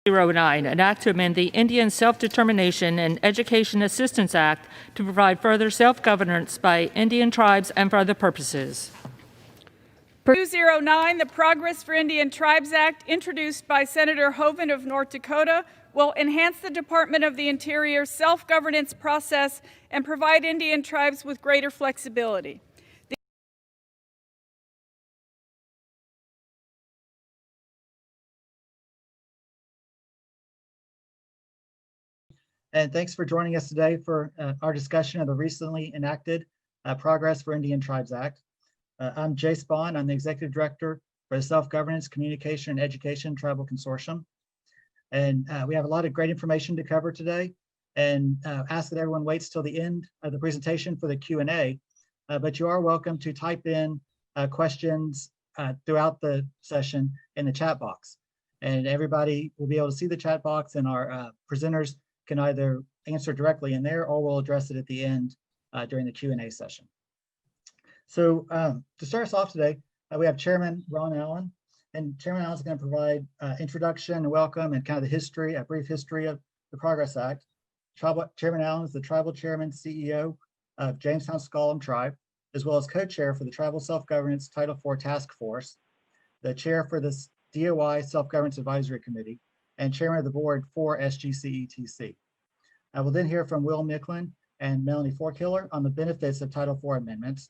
09, an act to amend the Indian Self-Determination and Education Assistance Act to provide further self-governance by Indian tribes and for other purposes. 209, the Progress for Indian Tribes Act, introduced by Senator Hoeven of North Dakota, will enhance the Department of the Interior self-governance process and provide Indian tribes with greater flexibility. And thanks for joining us today for our discussion of the recently enacted Progress for Indian Tribes Act. I'm Jay Spahn. I'm the Executive Director for the Self-Governance, Communication, and Education Tribal Consortium. And we have a lot of great information to cover today, and ask that everyone waits till the end of the presentation for the Q&A. But you are welcome to type in questions throughout the session in the chat box. And everybody will be able to see the chat box, and our presenters can either answer directly in there or we'll address it at the end during the Q&A session. So to start us off today, we have Chairman Ron Allen, and Chairman Allen is going to provide introduction and welcome and kind of the history, a brief history of the Progress Act. Chairman Allen is the Tribal Chairman, CEO of Jamestown S'Klallam Tribe, as well as co-chair for the Tribal Self-Governance Title IV Task Force, the chair for the DOI Self-Governance Advisory Committee, and chairman of the board for SGCETC. I will then hear from Will Micklin and Melanie Forkiller on the benefits of Title IV amendments.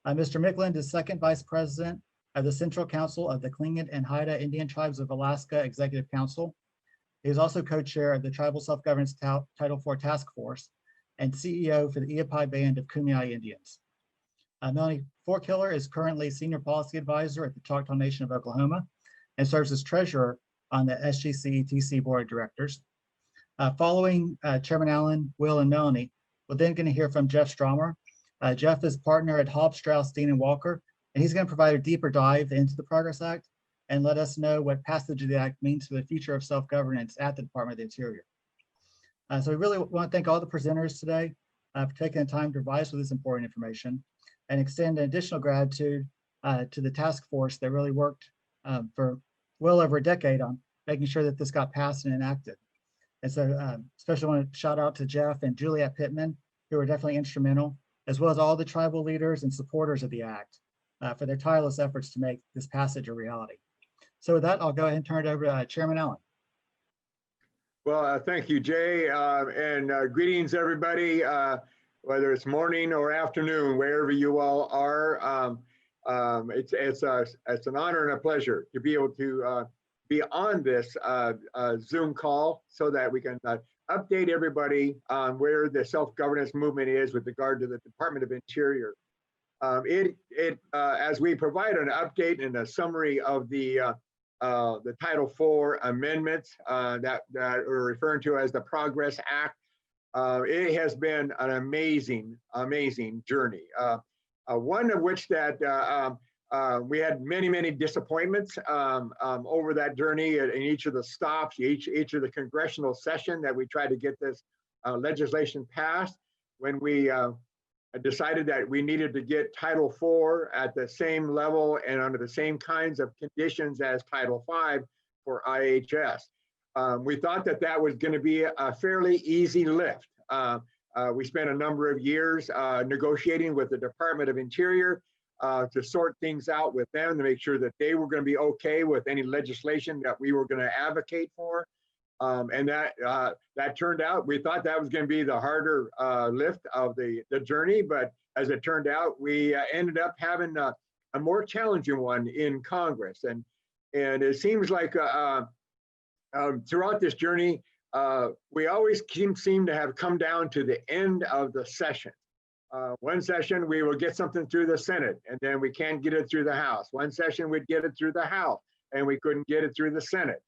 Mr. Micklin is second vice president of the Central Council of the Tlingit and Haida Indian Tribes of Alaska Executive Council. He is also co-chair of the Tribal Self-Governance Title IV Task Force and CEO for the Iapai Band of Kumeyaay Indians. Melanie Forkiller is currently senior policy advisor at the Choctaw Nation of Oklahoma and serves as treasurer on the SGCETC Board of Directors. Following Chairman Allen, Will, and Melanie, we're then going to hear from Jeff Stromer. Jeff is partner at Hobbs, Strauss, Dean, and Walker, and he's going to provide a deeper dive into the Progress Act and let us know what passage of the act means for the future of self-governance at the Department of the Interior. So we really want to thank all the presenters today for taking the time to provide us with this important information, and extend an additional gratitude to the task force that really worked for well over a decade on making sure that this got passed and enacted. And so especially want to shout out to Jeff and Juliet Pittman, who were definitely instrumental, as well as all the tribal leaders and supporters of the act for their tireless efforts to make this passage a reality. So with that, I'll go ahead and turn it over to Chairman Allen. Well, thank you, Jay, and greetings, everybody, whether it's morning or afternoon, wherever you all are. It's an honor and a pleasure to be able to be on this Zoom call so that we can update everybody on where the self-governance movement is with regard to the Department of Interior. As we provide an update and a summary of the Title IV amendments that we're referring to as the Progress Act, it has been an amazing journey. One of which that we had many disappointments over that journey in each of the stops, each of the congressional session that we tried to get this legislation passed. When we decided that we needed to get Title IV at the same level and under the same kinds of conditions as Title V for IHS. We thought that that was going to be a fairly easy lift. We spent a number of years negotiating with the Department of Interior to sort things out with them to make sure that they were going to be okay with any legislation that we were going to advocate for. And that turned out, we thought that was going to be the harder lift of the journey, but as it turned out, we ended up having a more challenging one in Congress. And it seems like throughout this journey, we always seem to have come down to the end of the session. One session, we will get something through the Senate, and then we can't get it through the House. One session, we'd get it through the House, and we couldn't get it through the Senate.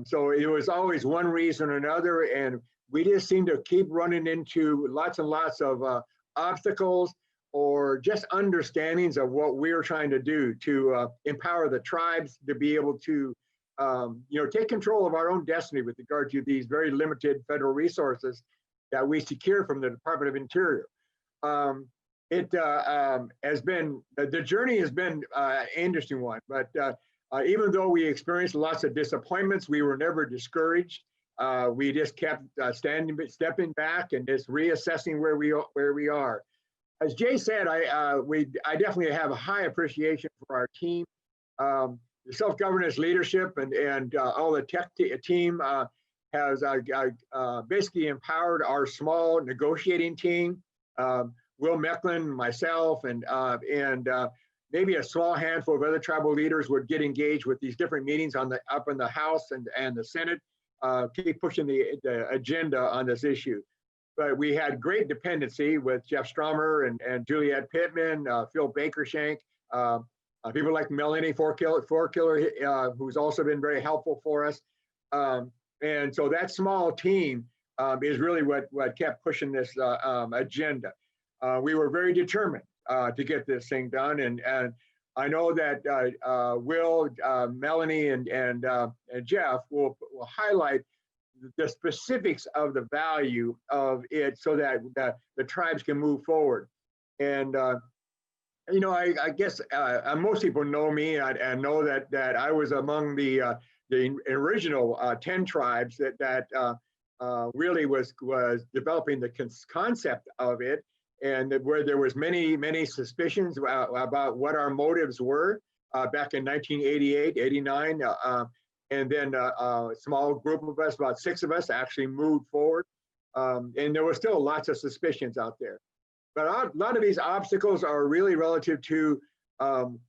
So it was always one reason or another, and we just seem to keep running into lots and lots of obstacles or just understandings of what we're trying to do to empower the tribes to be able to take control of our own destiny with regard to these very limited federal resources that we secure from the Department of Interior. It has been, the journey has been an interesting one, but Even though we experienced lots of disappointments, we were never discouraged. We just kept stepping back and just reassessing where we are. As Jay said, I definitely have a high appreciation for our team. The self-governance leadership and all the tech team has basically empowered our small negotiating team. Will Mecklin, myself, and maybe a small handful of other tribal leaders would get engaged with these different meetings up in the House and the Senate, keep pushing the agenda on this issue. But we had great dependency with Jeff Stromer and Juliette Pittman, Phil Bakershank, people like Melanie Forkiller, who's also been very helpful for us. And so that small team is really what kept pushing this agenda. We were very determined to get this thing done. And I know that Will, Melanie, and Jeff will highlight the specifics of the value of it so that the tribes can move forward. And, I guess most people know me and know that I was among the original 10 tribes that really was developing the concept of it, and where there was many suspicions about what our motives were back in 1988, 89. And then a small group of us, about 6 of us, actually moved forward. And there were still lots of suspicions out there. But a lot of these obstacles are really relative to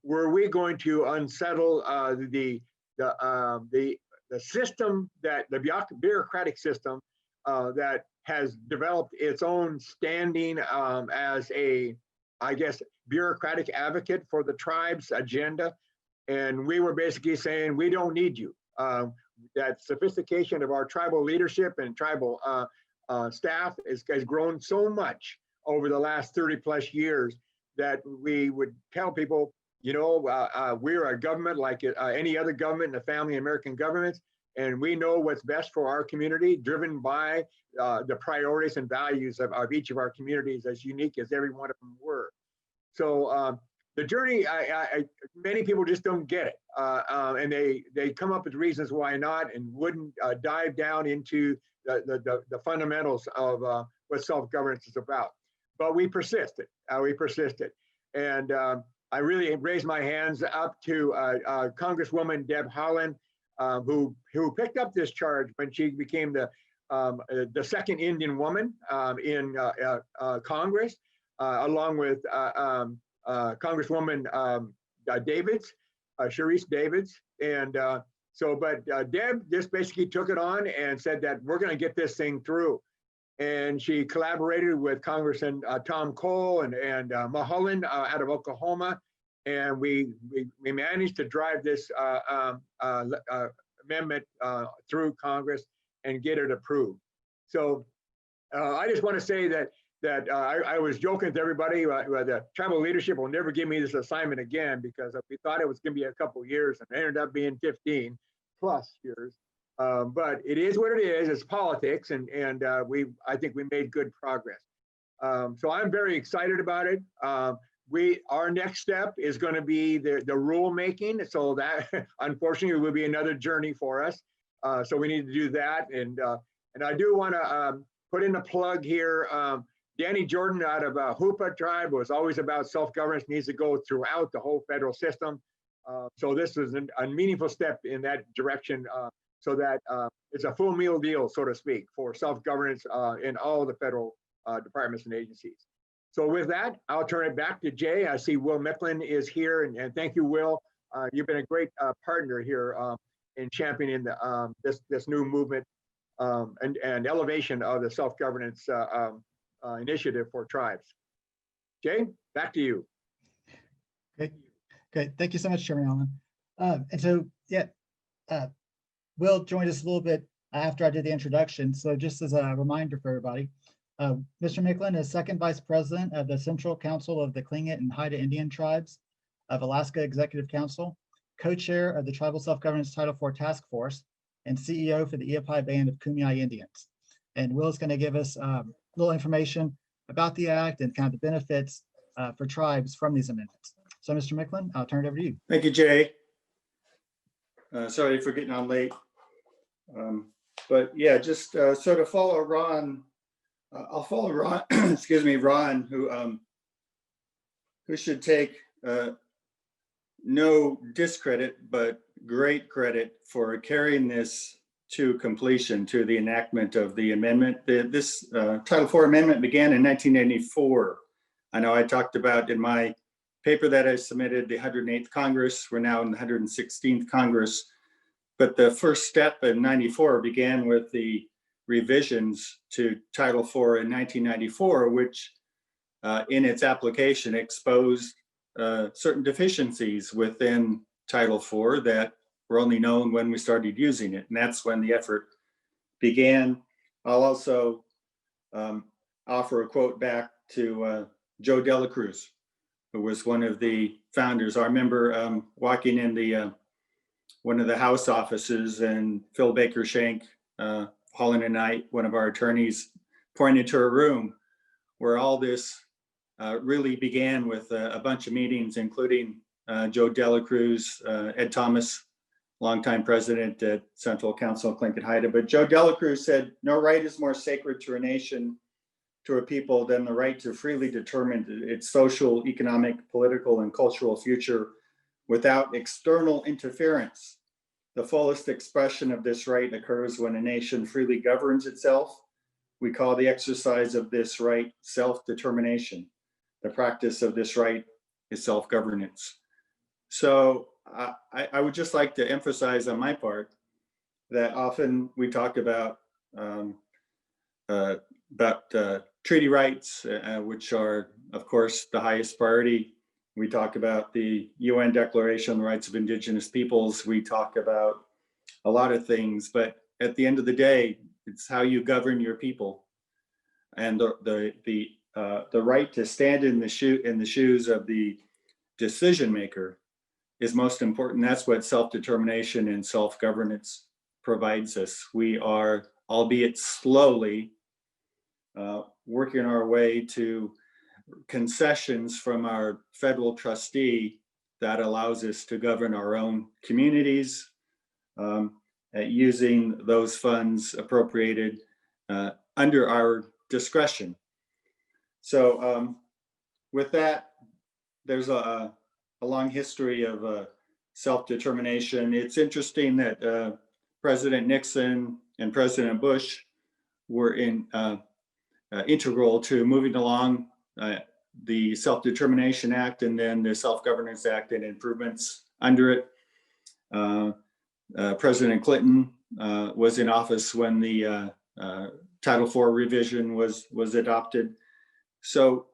were we going to unsettle the system, that the bureaucratic system that has developed its own standing as a, I guess, bureaucratic advocate for the tribe's agenda. And we were basically saying, we don't need you. That sophistication of our tribal leadership and tribal staff has grown so much over the last 30 plus years that we would tell people, we're a government like any other government in the family of American governments, and we know what's best for our community, driven by the priorities and values of each of our communities, as unique as every one of them were. So the journey, many people just don't get it, and they come up with reasons why not, and wouldn't dive down into the fundamentals of what self-governance is about. But we persisted. And I really raised my hands up to Congresswoman Deb Haaland, who picked up this charge when she became the second Indian woman in Congress, along with Congresswoman Davids, Sharice Davids. And but Deb just basically took it on and said that we're going to get this thing through. And she collaborated with Congressman Tom Cole and Mulholland out of Oklahoma. And we managed to drive this amendment through Congress and get it approved. So I just want to say that I was joking with everybody. The tribal leadership will never give me this assignment again, because we thought it was going to be a couple years, and it ended up being 15 plus years. But it is what it is. It's politics, and I think we made good progress. So I'm very excited about it. Our next step is going to be the rulemaking. So that unfortunately will be another journey for us. So we need to do that. And I do want to put in a plug here. Danny Jordan out of Hoopa tribe was always about self-governance needs to go throughout the whole federal system. So this is a meaningful step in that direction, so that it's a full meal deal, so to speak, for self-governance in all the federal departments and agencies. So with that, I'll turn it back to Jay. I see Will Mecklin is here, and thank you, Will. You've been a great partner here in championing this new movement and elevation of the self-governance initiative for tribes. Jay, back to you. Great. Thank you so much, Chairman Allen. And so, Will joined us a little bit after I did the introduction. So just as a reminder for everybody, Mr. Mecklin is second vice president of the Central Council of the Tlingit and Haida Indian Tribes of Alaska Executive Council, co-chair of the Tribal Self-Governance Title IV Task Force, and CEO for the Iapai Band of Kumeyaay Indians. And Will is going to give us a little information about the act and kind of the benefits for tribes from these amendments. So Mr. Mecklin, I'll turn it over to you. Thank you, Jay. Sorry for getting on late. But yeah, just sort of follow Ron. I'll follow Ron, excuse me, Ron, who should take no discredit, but great credit for carrying this to completion, to the enactment of the amendment. This Title IV amendment began in 1994. I know I talked about in my paper that I submitted the 108th Congress. We're now in the 116th Congress. But the first step in 94 began with the revisions to Title IV in 1994, which in its application exposed certain deficiencies within Title IV that were only known when we started using it. And that's when the effort began. I'll also offer a quote back to Joe Dela Cruz, who was one of the founders. I remember walking in the one of the House offices, and Phil Baker Shank, Holland and Knight, one of our attorneys, pointed to a room where all this really began with a bunch of meetings, including Joe Dela Cruz, Ed Thomas, longtime president at Central Council, Clinton Haida. But Joe Dela Cruz said, "No right is more sacred to a nation, to a people, than the right to freely determine its social, economic, political, and cultural future without external interference. The fullest expression of this right occurs when a nation freely governs itself. We call the exercise of this right self-determination. The practice of this right is self-governance." So I would just like to emphasize on my part that often we talk about treaty rights, which are, of course, the highest priority. We talk about the UN Declaration on the Rights of Indigenous Peoples. We talk about a lot of things, but at the end of the day, it's how you govern your people, and the right to stand in the shoes of the decision maker is most important. That's what self-determination and self-governance provides us. We are, albeit slowly, working our way to concessions from our federal trustee that allows us to govern our own communities, using those funds appropriated under our discretion. So with that, there's a long history of self-determination. It's interesting that President Nixon and President Bush were integral to moving along the Self-Determination Act and then the Self-Governance Act and improvements under it. President Clinton was in office when the Title IV revision was adopted. So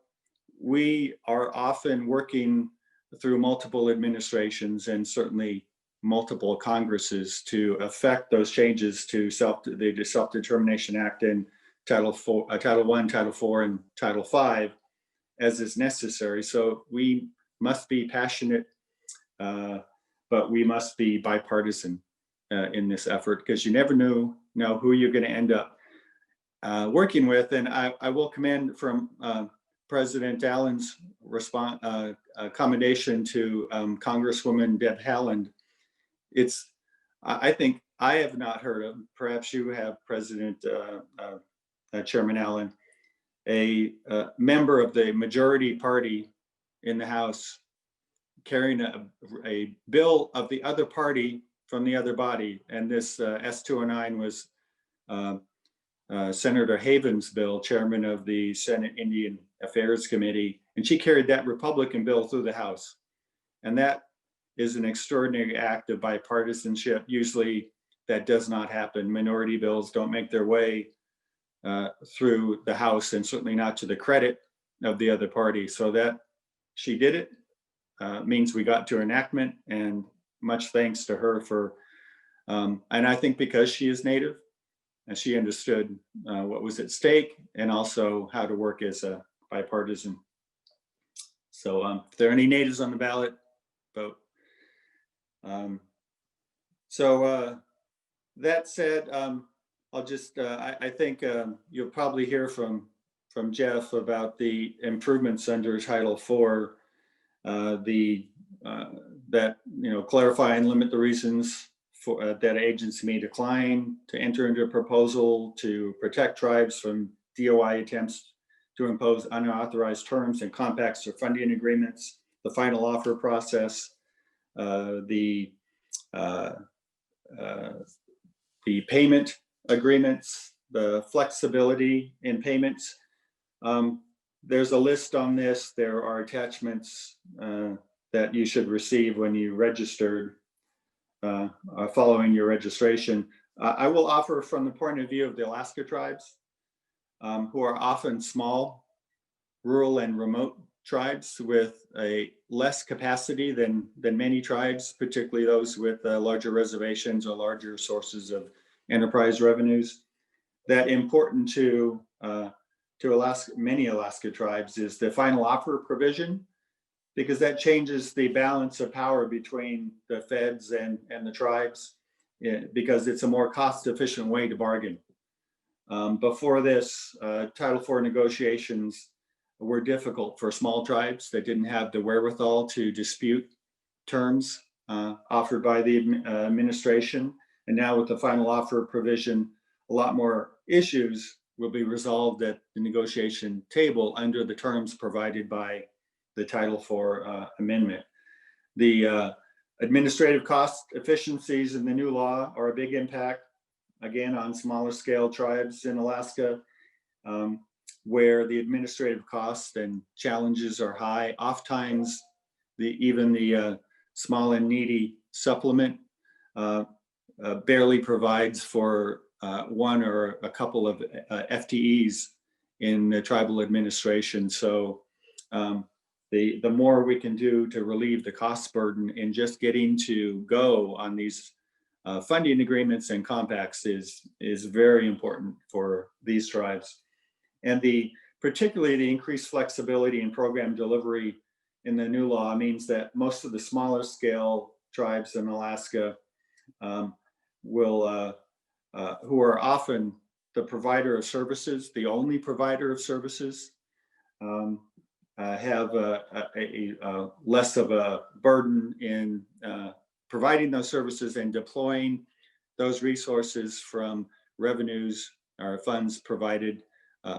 we are often working through multiple administrations and certainly multiple Congresses to affect those changes to the Self-Determination Act and Title I, Title IV, and Title V as is necessary. So we must be passionate, but we must be bipartisan in this effort, because you never know who you're going to end up working with. And I will commend from President Allen's commendation to Congresswoman Deb Haaland. I think I have not heard of, perhaps you have, Chairman Allen, a member of the majority party in the House carrying a bill of the other party from the other body. And this S-209 was Senator Haven's bill, chairman of the Senate Indian Affairs Committee, and she carried that Republican bill through the House. And that is an extraordinary act of bipartisanship. Usually that does not happen. Minority bills don't make their way through the House, and certainly not to the credit of the other party. So that she did it means we got to enactment, and much thanks to her for, and I think because she is Native and she understood what was at stake and also how to work as a bipartisan. So if there are any Natives on the ballot, vote. That said, I'll just, I think you'll probably hear from Jeff about the improvements under Title IV, that, clarify and limit the reasons for that agency may decline to enter into a proposal to protect tribes from DOI attempts to impose unauthorized terms and compacts or funding agreements, the final offer process, the payment agreements, the flexibility in payments. There's a list on this. There are attachments that you should receive when you registered, following your registration. I will offer from the point of view of the Alaska tribes, who are often small, rural and remote tribes with a less capacity than many tribes, particularly those with larger reservations or larger sources of enterprise revenues. That important to Alaska, many Alaska tribes, is the final offer provision, because that changes the balance of power between the feds and the tribes, because it's a more cost-efficient way to bargain. Before this, Title IV negotiations were difficult for small tribes that didn't have the wherewithal to dispute terms offered by the administration. And now with the final offer provision, a lot more issues will be resolved at the negotiation table under the terms provided by the Title IV amendment. The administrative cost efficiencies in the new law are a big impact, again, on smaller scale tribes in Alaska, where the administrative costs and challenges are high. Oftentimes, even the small and needy supplement barely provides for one or a couple of FTEs in the tribal administration. So the more we can do to relieve the cost burden in just getting to go on these funding agreements and compacts is very important for these tribes. And particularly the increased flexibility in program delivery in the new law means that most of the smaller scale tribes in Alaska who are often the provider of services, the only provider of services, have a less of a burden in providing those services and deploying those resources from revenues or funds provided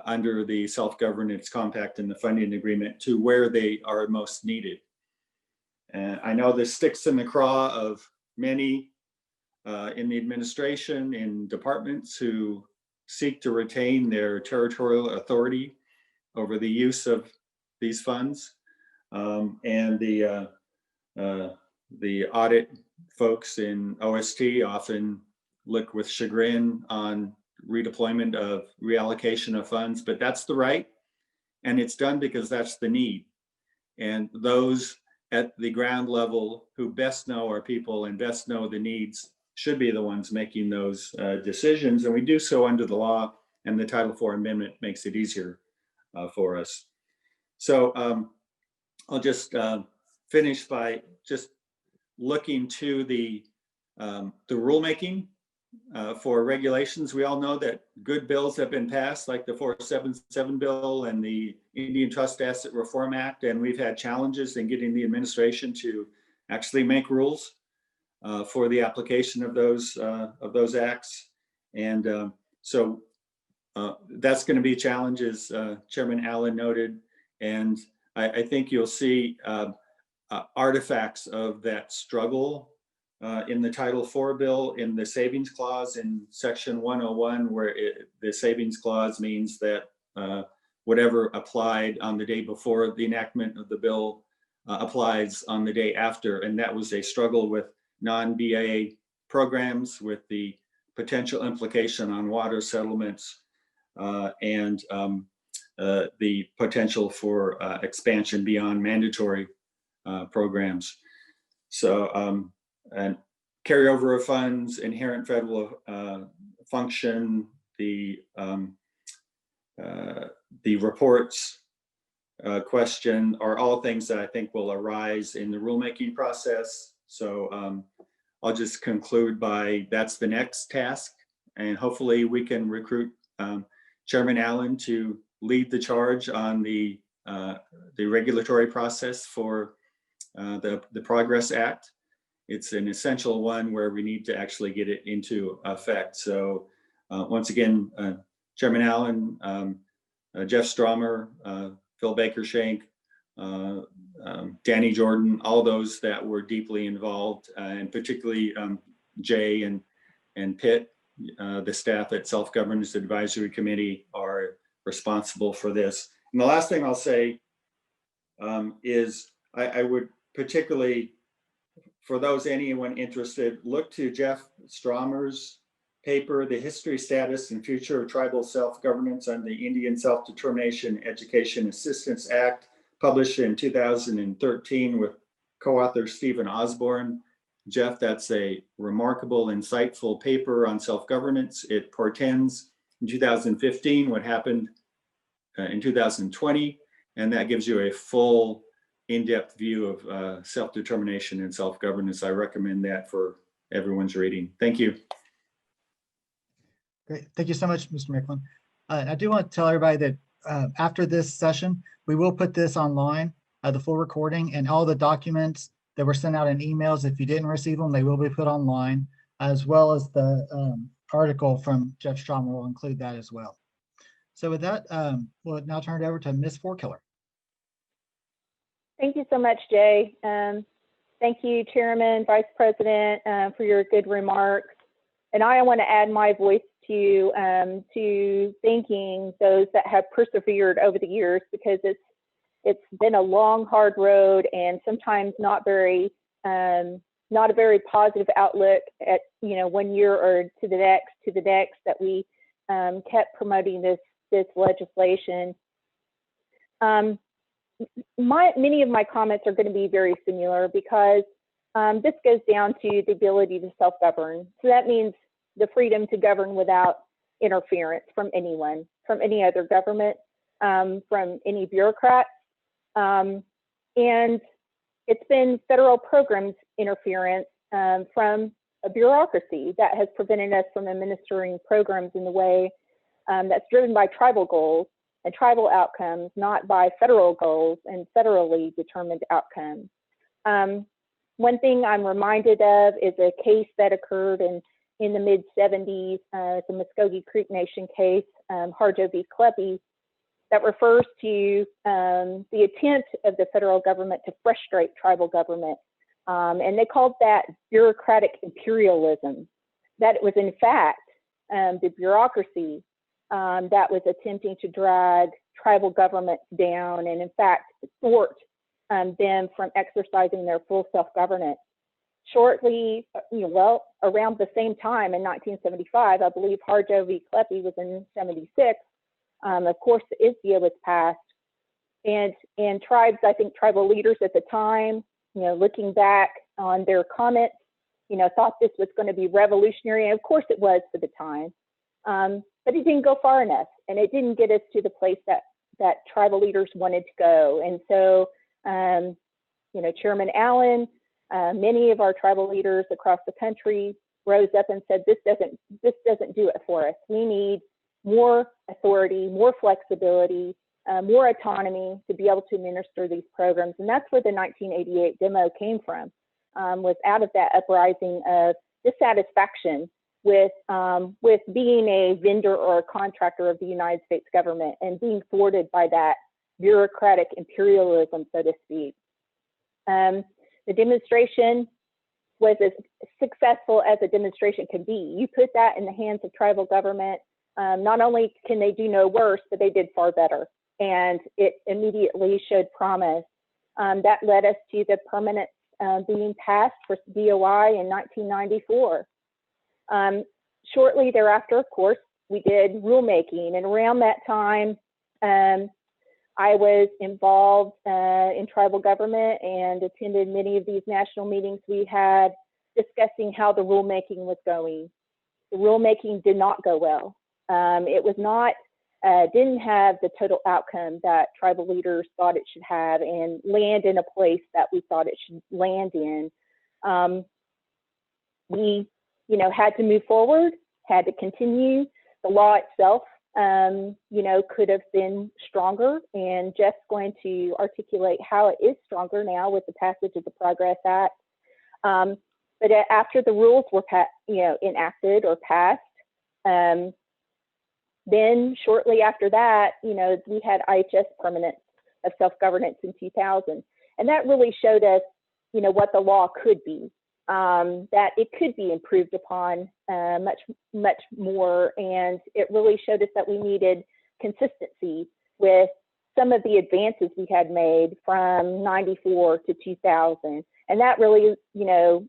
under the self-governance compact and the funding agreement to where they are most needed. And I know this sticks in the craw of many in the administration, in departments who seek to retain their territorial authority over the use of these funds. And the audit folks in OST often look with chagrin on redeployment of reallocation of funds, but that's the right, and it's done because that's the need. And those at the ground level who best know our people and best know the needs should be the ones making those decisions. And we do so under the law, and the Title IV amendment makes it easier for us. So I'll just finish by just looking to the rulemaking for regulations. We all know that good bills have been passed, like the 477 bill and the Indian Trust Asset Reform Act, and we've had challenges in getting the administration to actually make rules for the application of those acts. And so that's going to be challenges, Chairman Allen noted, and I think you'll see artifacts of that struggle in the Title IV bill, in the savings clause in section 101, where the savings clause means that whatever applied on the day before the enactment of the bill applies on the day after. And that was a struggle with non-BA programs, with the potential implication on water settlements and the potential for expansion beyond mandatory programs. So, and carryover of funds, inherent federal function, the reports question are all things that I think will arise in the rulemaking process. So I'll just conclude by that's the next task, and hopefully we can recruit Chairman Allen to lead the charge on the regulatory process for the Progress Act. it's an essential one where we need to actually get it into effect. So once again, Chairman Allen, Jeff Stromer, Phil Bakershank, Danny Jordan, all those that were deeply involved, and particularly Jay and Pitt, the staff at Self-Governance Advisory Committee are responsible for this. And the last thing I'll say is I would particularly, for anyone interested, look to Jeff Stromer's paper, The History, Status, and Future of Tribal Self-Governance on the Indian Self-Determination Education Assistance Act, published in 2013 with co-author Stephen Osborne. Jeff, that's a remarkable, insightful paper on self-governance. It portends in 2015 what happened in 2020, and that gives you a full, in-depth view of self-determination and self-governance. I recommend that for everyone's reading. Thank you. Great. Thank you so much, Mr. Micklem. I do want to tell everybody that after this session, we will put this online, the full recording, and all the documents that were sent out in emails. If you didn't receive them, they will be put online, as well as the article from Jeff Stromer will include that as well. So with that, we'll now turn it over to Ms. Forkiller. Thank you so much, Jay. Thank you, Chairman, Vice President, for your good remarks. And I want to add my voice to thanking those that have persevered over the years, because it's been a long, hard road, and sometimes not a very positive outlook at 1 year or to the next that we kept promoting this legislation. Many of my comments are going to be very similar, because this goes down to the ability to self-govern. So that means the freedom to govern without interference from anyone, from any other government, from any bureaucrats. And it's been federal programs interference from a bureaucracy that has prevented us from administering programs in the way that's driven by tribal goals and tribal outcomes, not by federal goals and federally determined outcomes. One thing I'm reminded of is a case that occurred in the mid-70s, the Muskogee Creek Nation case, Harjo v. Kleppe, that refers to the attempt of the federal government to frustrate tribal government. And they called that bureaucratic imperialism. That it was, in fact, the bureaucracy that was attempting to drag tribal governments down and, in fact, thwart them from exercising their full self-governance. Shortly, around the same time in 1975, I believe Harjo v. Kleppe was in 76. Of course, the ISDIA was passed, and tribes, I think tribal leaders at the time, looking back on their comments, thought this was going to be revolutionary, and of course it was for the time, but it didn't go far enough, and it didn't get us to the place that tribal leaders wanted to go. And so, Chairman Allen, many of our tribal leaders across the country rose up and said, this doesn't do it for us. We need more authority, more flexibility, more autonomy to be able to administer these programs. And that's where the 1988 demo came from, was out of that uprising of dissatisfaction with being a vendor or a contractor of the United States government and being thwarted by that bureaucratic imperialism, so to speak. The demonstration was as successful as a demonstration can be. You put that in the hands of tribal government, not only can they do no worse, but they did far better. And it immediately showed promise. That led us to the permanent being passed for DOI in 1994. Shortly thereafter, of course, we did rulemaking. And around that time, I was involved in tribal government and attended many of these national meetings we had discussing how the rulemaking was going. The rulemaking did not go well. It was not, didn't have the total outcome that tribal leaders thought it should have and land in a place that we thought it should land in. We, had to move forward, had to continue. The law itself, could have been stronger, and Jeff's going to articulate how it is stronger now with the passage of the Progress Act. But after the rules were enacted or passed, then shortly after that, we had IHS permanence of self-governance in 2000. And that really showed us, what the law could be, that it could be improved upon much more. And it really showed us that we needed consistency with some of the advances we had made from 94 to 2000. And that really,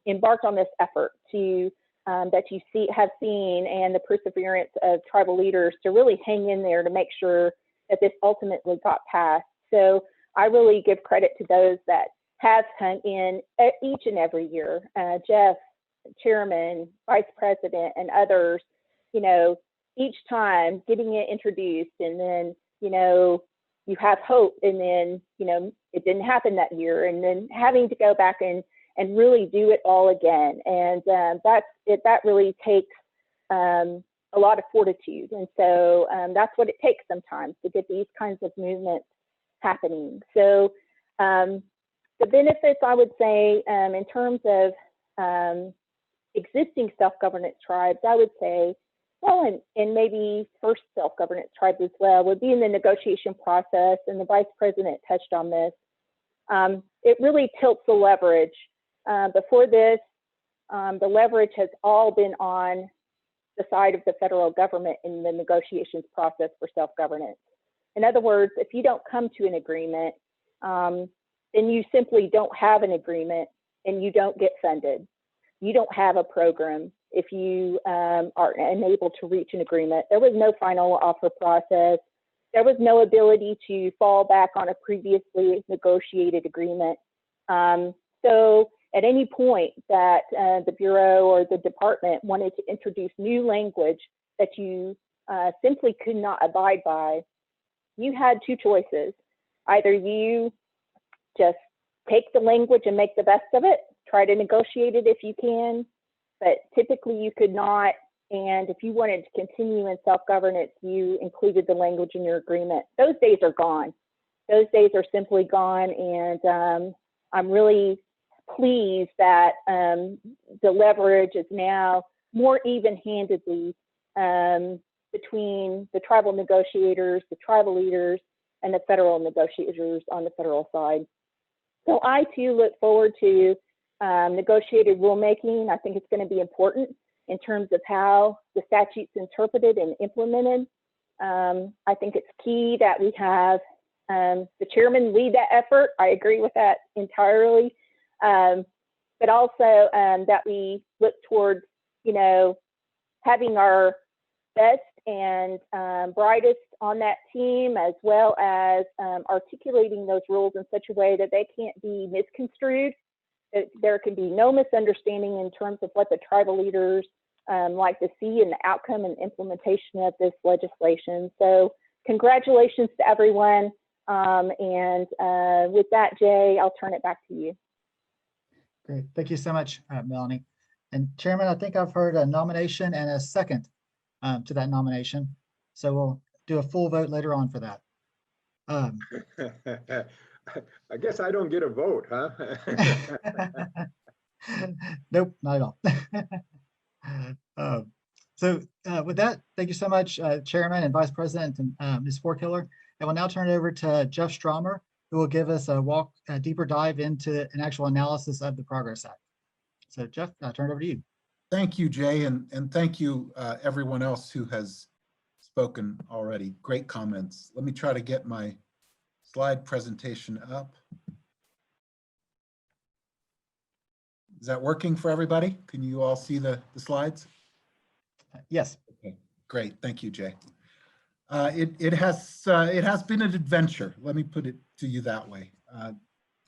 embarked on this effort to that you have seen, and the perseverance of tribal leaders to really hang in there to make sure that this ultimately got passed. So I really give credit to those that have hung in each and every year. Jeff, Chairman, Vice President, and others, each time getting it introduced, and then, you have hope, and then, it didn't happen that year, and then having to go back and really do it all again. And that really takes a lot of fortitude. And so that's what it takes sometimes to get these kinds of movements happening. So the benefits, I would say, in terms of existing self-governance tribes, I would say, well, and maybe first self-governance tribes as well, would be in the negotiation process, and the Vice President touched on this. It really tilts the leverage. Before this, the leverage has all been on the side of the federal government in the negotiations process for self-governance. In other words, if you don't come to an agreement, then you simply don't have an agreement, and you don't get funded. You don't have a program if you are unable to reach an agreement. There was no final offer process. There was no ability to fall back on a previously negotiated agreement. So at any point that the Bureau or the department wanted to introduce new language that you simply could not abide by, you had two choices. Either you just take the language and make the best of it, try to negotiate it if you can, but typically you could not. And if you wanted to continue in self-governance, you included the language in your agreement. Those days are gone. Those days are simply gone. And I'm really pleased that the leverage is now more even-handedly between the tribal negotiators, the tribal leaders, and the federal negotiators on the federal side. So I too look forward to negotiated rulemaking. I think it's going to be important in terms of how the statute's interpreted and implemented. I think it's key that we have the chairman lead that effort. I agree with that entirely. But also that we look towards, having our best and brightest on that team, as well as articulating those rules in such a way that they can't be misconstrued. That there can be no misunderstanding in terms of what the tribal leaders like to see in the outcome and implementation of this legislation. So congratulations to everyone. And with that, Jay, I'll turn it back to you. Great. Thank you so much, Melanie. And Chairman, I think I've heard a nomination and a second to that nomination. So we'll do a full vote later on for that. I guess I don't get a vote, huh? Nope, not at all. So with that, thank you so much, Chairman and Vice President and Ms. Forkiller. And we'll now turn it over to Jeff Stromer, who will give us a deeper dive into an actual analysis of the Progress Act. So Jeff, I'll turn it over to you. Thank you, Jay, and thank you everyone else who has spoken already. Great comments. Let me try to get my slide presentation up. Is that working for everybody? Can you all see the slides? Yes. Okay, great. Thank you, Jay. It has been an adventure. Let me put it to you that way.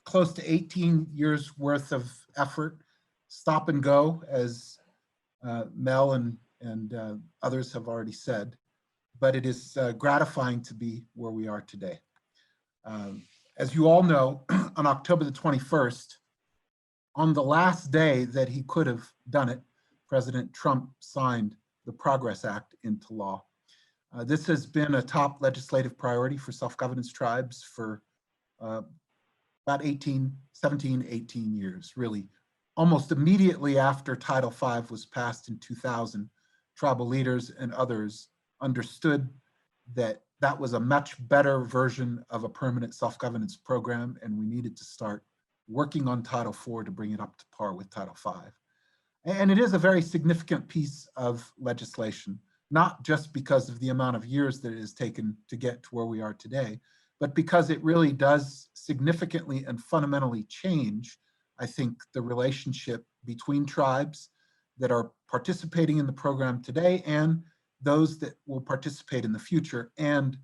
Close to 18 years worth of effort, stop and go, as Mel and others have already said, but it is gratifying to be where we are today. As you all know, on October the 21st, on the last day that he could have done it, President Trump signed the Progress Act into law. This has been a top legislative priority for self-governance tribes for about 18 years, really almost immediately after Title V was passed in 2000, tribal leaders and others understood that that was a much better version of a permanent self-governance program, and we needed to start working on Title IV to bring it up to par with Title V. And it is a very significant piece of legislation, not just because of the amount of years that it has taken to get to where we are today, but because it really does significantly and fundamentally change, I think, the relationship between tribes that are participating in the program today and those that will participate in the future, and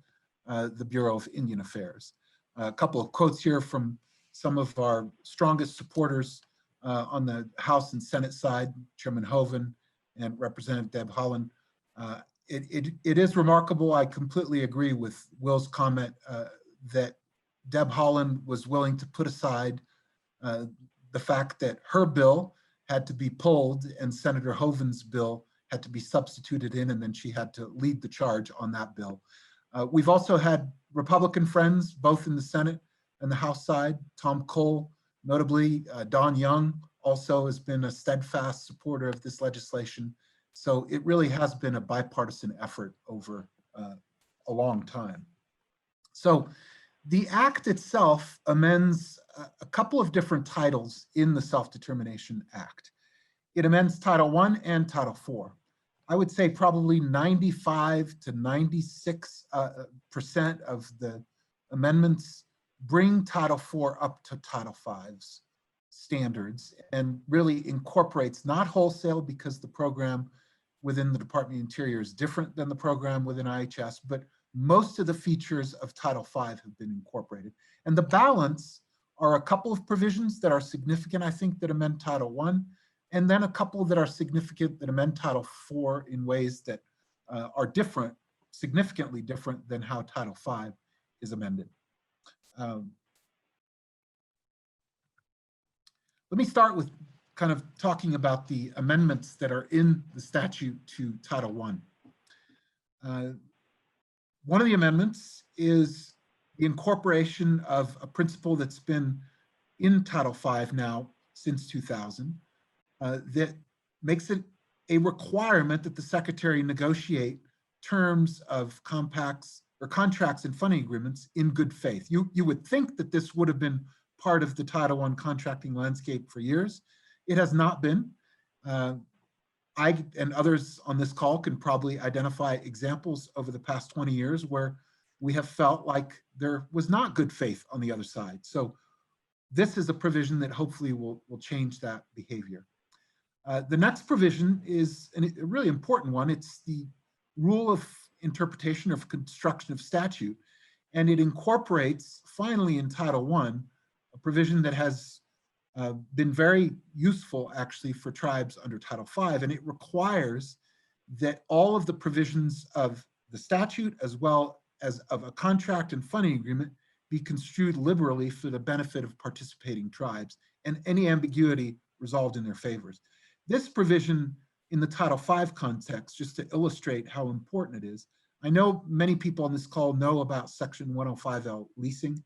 the Bureau of Indian Affairs. A couple of quotes here from some of our strongest supporters on the House and Senate side, Chairman Hoeven and Representative Deb Haaland. It is remarkable. I completely agree with Will's comment that Deb Haaland was willing to put aside the fact that her bill had to be pulled and Senator Hoeven's bill had to be substituted in, and then she had to lead the charge on that bill. We've also had Republican friends, both in the Senate and the House side. Tom Cole, notably, Don Young also has been a steadfast supporter of this legislation. So it really has been a bipartisan effort over a long time. So the Act itself amends a couple of different titles in the Self-Determination Act. It amends Title I and Title IV. I would say probably 95 to 96% of the amendments bring Title IV up to Title V's standards and really incorporates, not wholesale because the program within the Department of the Interior is different than the program within IHS, but most of the features of Title V have been incorporated. And the balance are a couple of provisions that are significant, I think, that amend Title I, and then a couple that are significant that amend Title IV in ways that are different, significantly different than how Title V is amended. Let me start with kind of talking about the amendments that are in the statute to Title I. One of the amendments is the incorporation of a principle that's been in Title V now since 2000, that makes it a requirement that the Secretary negotiate terms of compacts or contracts and funding agreements in good faith. You would think that this would have been part of the Title I contracting landscape for years. It has not been. I and others on this call can probably identify examples over the past 20 years where we have felt like there was not good faith on the other side. So this is a provision that hopefully will change that behavior. The next provision is a really important one. It's the rule of interpretation of construction of statute. And it incorporates, finally in Title I, a provision that has been very useful actually for tribes under Title V, and it requires that all of the provisions of the statute as well as of a contract and funding agreement be construed liberally for the benefit of participating tribes and any ambiguity resolved in their favors. This provision in the Title V context, just to illustrate how important it is, I know many people on this call know about Section 105L leasing,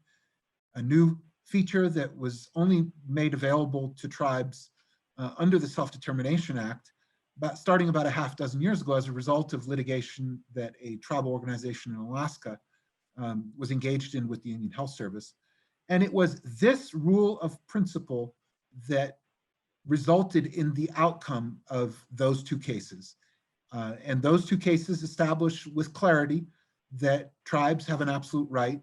a new feature that was only made available to tribes under the Self-Determination Act, starting about a half dozen years ago as a result of litigation that a tribal organization in Alaska was engaged in with the Indian Health Service. And it was this rule of principle that resulted in the outcome of those two cases. And those two cases establish with clarity that tribes have an absolute right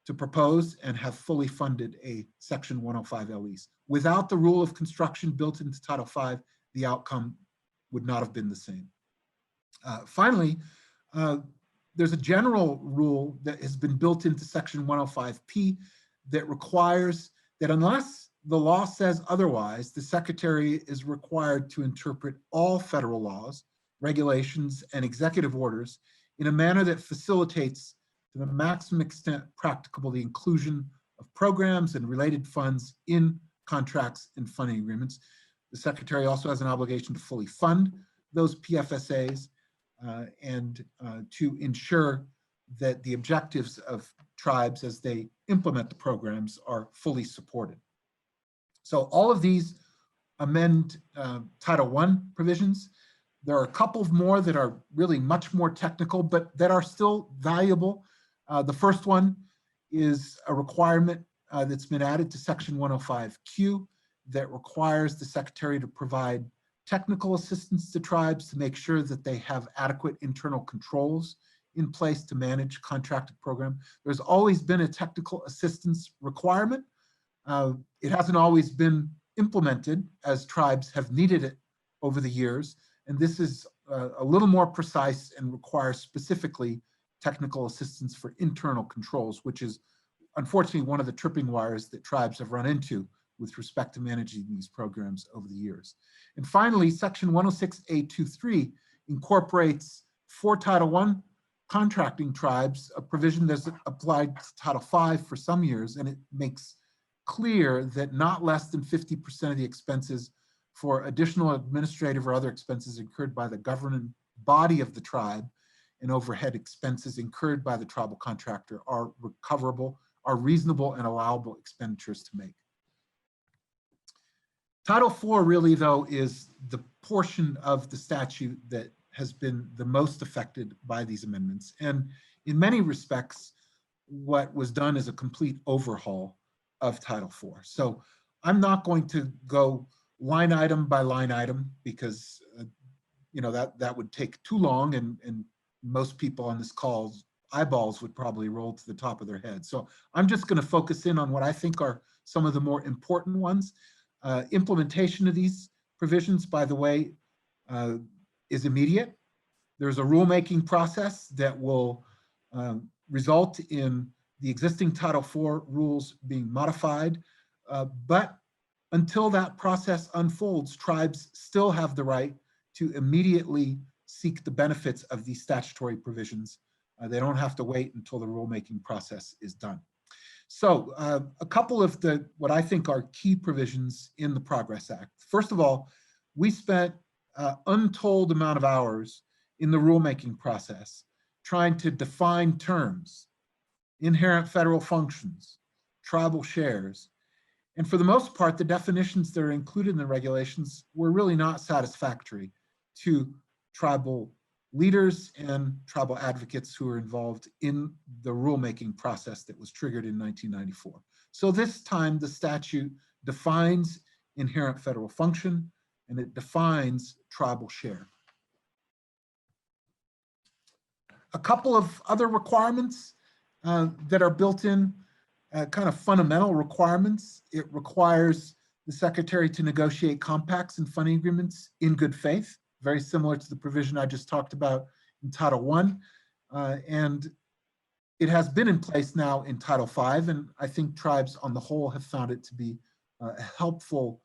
to propose and have fully funded a Section 105L lease. Without the rule of construction built into Title V, the outcome would not have been the same. Finally, there's a general rule that has been built into Section 105P that requires that unless the law says otherwise, the Secretary is required to interpret all federal laws, regulations, and executive orders in a manner that facilitates to the maximum extent practicable the inclusion of programs and related funds in contracts and funding agreements. The Secretary also has an obligation to fully fund those PFSAs and to ensure that the objectives of tribes as they implement the programs are fully supported. So all of these amend Title I provisions. There are a couple more that are really much more technical, but that are still valuable. The first one is a requirement that's been added to Section 105Q that requires the Secretary to provide technical assistance to tribes to make sure that they have adequate internal controls in place to manage contracted program. There's always been a technical assistance requirement. It hasn't always been implemented as tribes have needed it over the years. And this is a little more precise and requires specifically technical assistance for internal controls, which is unfortunately one of the tripping wires that tribes have run into with respect to managing these programs over the years. And finally, Section 106A23 incorporates for Title I contracting tribes a provision that's applied to Title V for some years, and it makes clear that not less than 50% of the expenses for additional administrative or other expenses incurred by the governing body of the tribe and overhead expenses incurred by the tribal contractor are recoverable, are reasonable and allowable expenditures to make. Title IV really, though, is the portion of the statute that has been the most affected by these amendments. And in many respects, what was done is a complete overhaul of Title IV. So I'm not going to go line item by line item because that would take too long, and most people on this call's eyeballs would probably roll to the top of their head. So I'm just going to focus in on what I think are some of the more important ones. Implementation of these provisions, by the way, is immediate. There's a rulemaking process that will result in the existing Title IV rules being modified. But until that process unfolds, tribes still have the right to immediately seek the benefits of these statutory provisions. They don't have to wait until the rulemaking process is done. So a couple of what I think are key provisions in the Progress Act. First of all, we spent an untold amount of hours in the rulemaking process trying to define terms, inherent federal functions, tribal shares. And for the most part, the definitions that are included in the regulations were really not satisfactory to tribal leaders and tribal advocates who were involved in the rulemaking process that was triggered in 1994. So this time the statute defines inherent federal function and it defines tribal share. A couple of other requirements that are built in, kind of fundamental requirements. It requires the Secretary to negotiate compacts and funding agreements in good faith, very similar to the provision I just talked about in Title I. And it has been in place now in Title V, and I think tribes on the whole have found it to be a helpful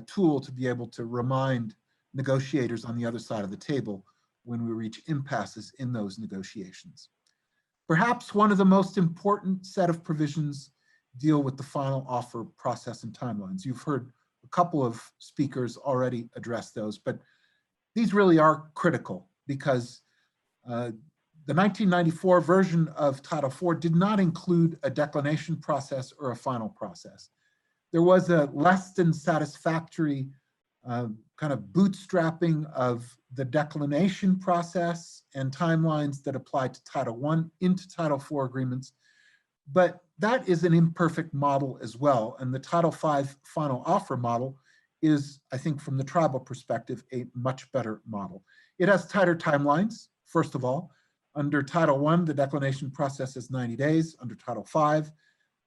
tool to be able to remind negotiators on the other side of the table when we reach impasses in those negotiations. Perhaps one of the most important set of provisions deal with the final offer process and timelines. You've heard a couple of speakers already address those, but these really are critical because the 1994 version of Title IV did not include a declination process or a final process. There was a less than satisfactory kind of bootstrapping of the declination process and timelines that apply to Title I into Title IV agreements. But that is an imperfect model as well. And the Title V final offer model is, I think, from the tribal perspective, a much better model. It has tighter timelines, first of all. Under Title I, the declination process is 90 days. Under Title V,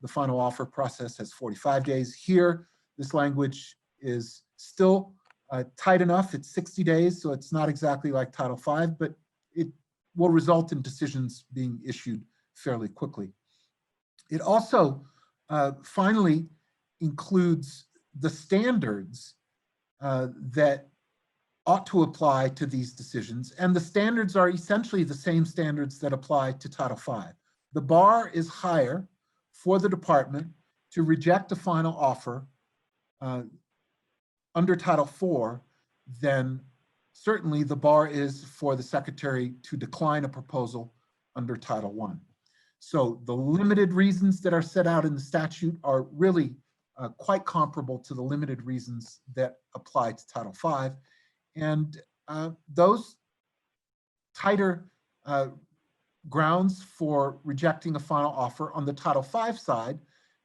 the final offer process has 45 days. Here, this language is still tight enough. It's 60 days, so it's not exactly like Title V, but it will result in decisions being issued fairly quickly. It also finally includes the standards that ought to apply to these decisions. And the standards are essentially the same standards that apply to Title V. The bar is higher for the department to reject a final offer under Title IV than certainly the bar is for the Secretary to decline a proposal under Title I. So the limited reasons that are set out in the statute are really quite comparable to the limited reasons that apply to Title V. And those tighter grounds for rejecting a final offer on the Title V side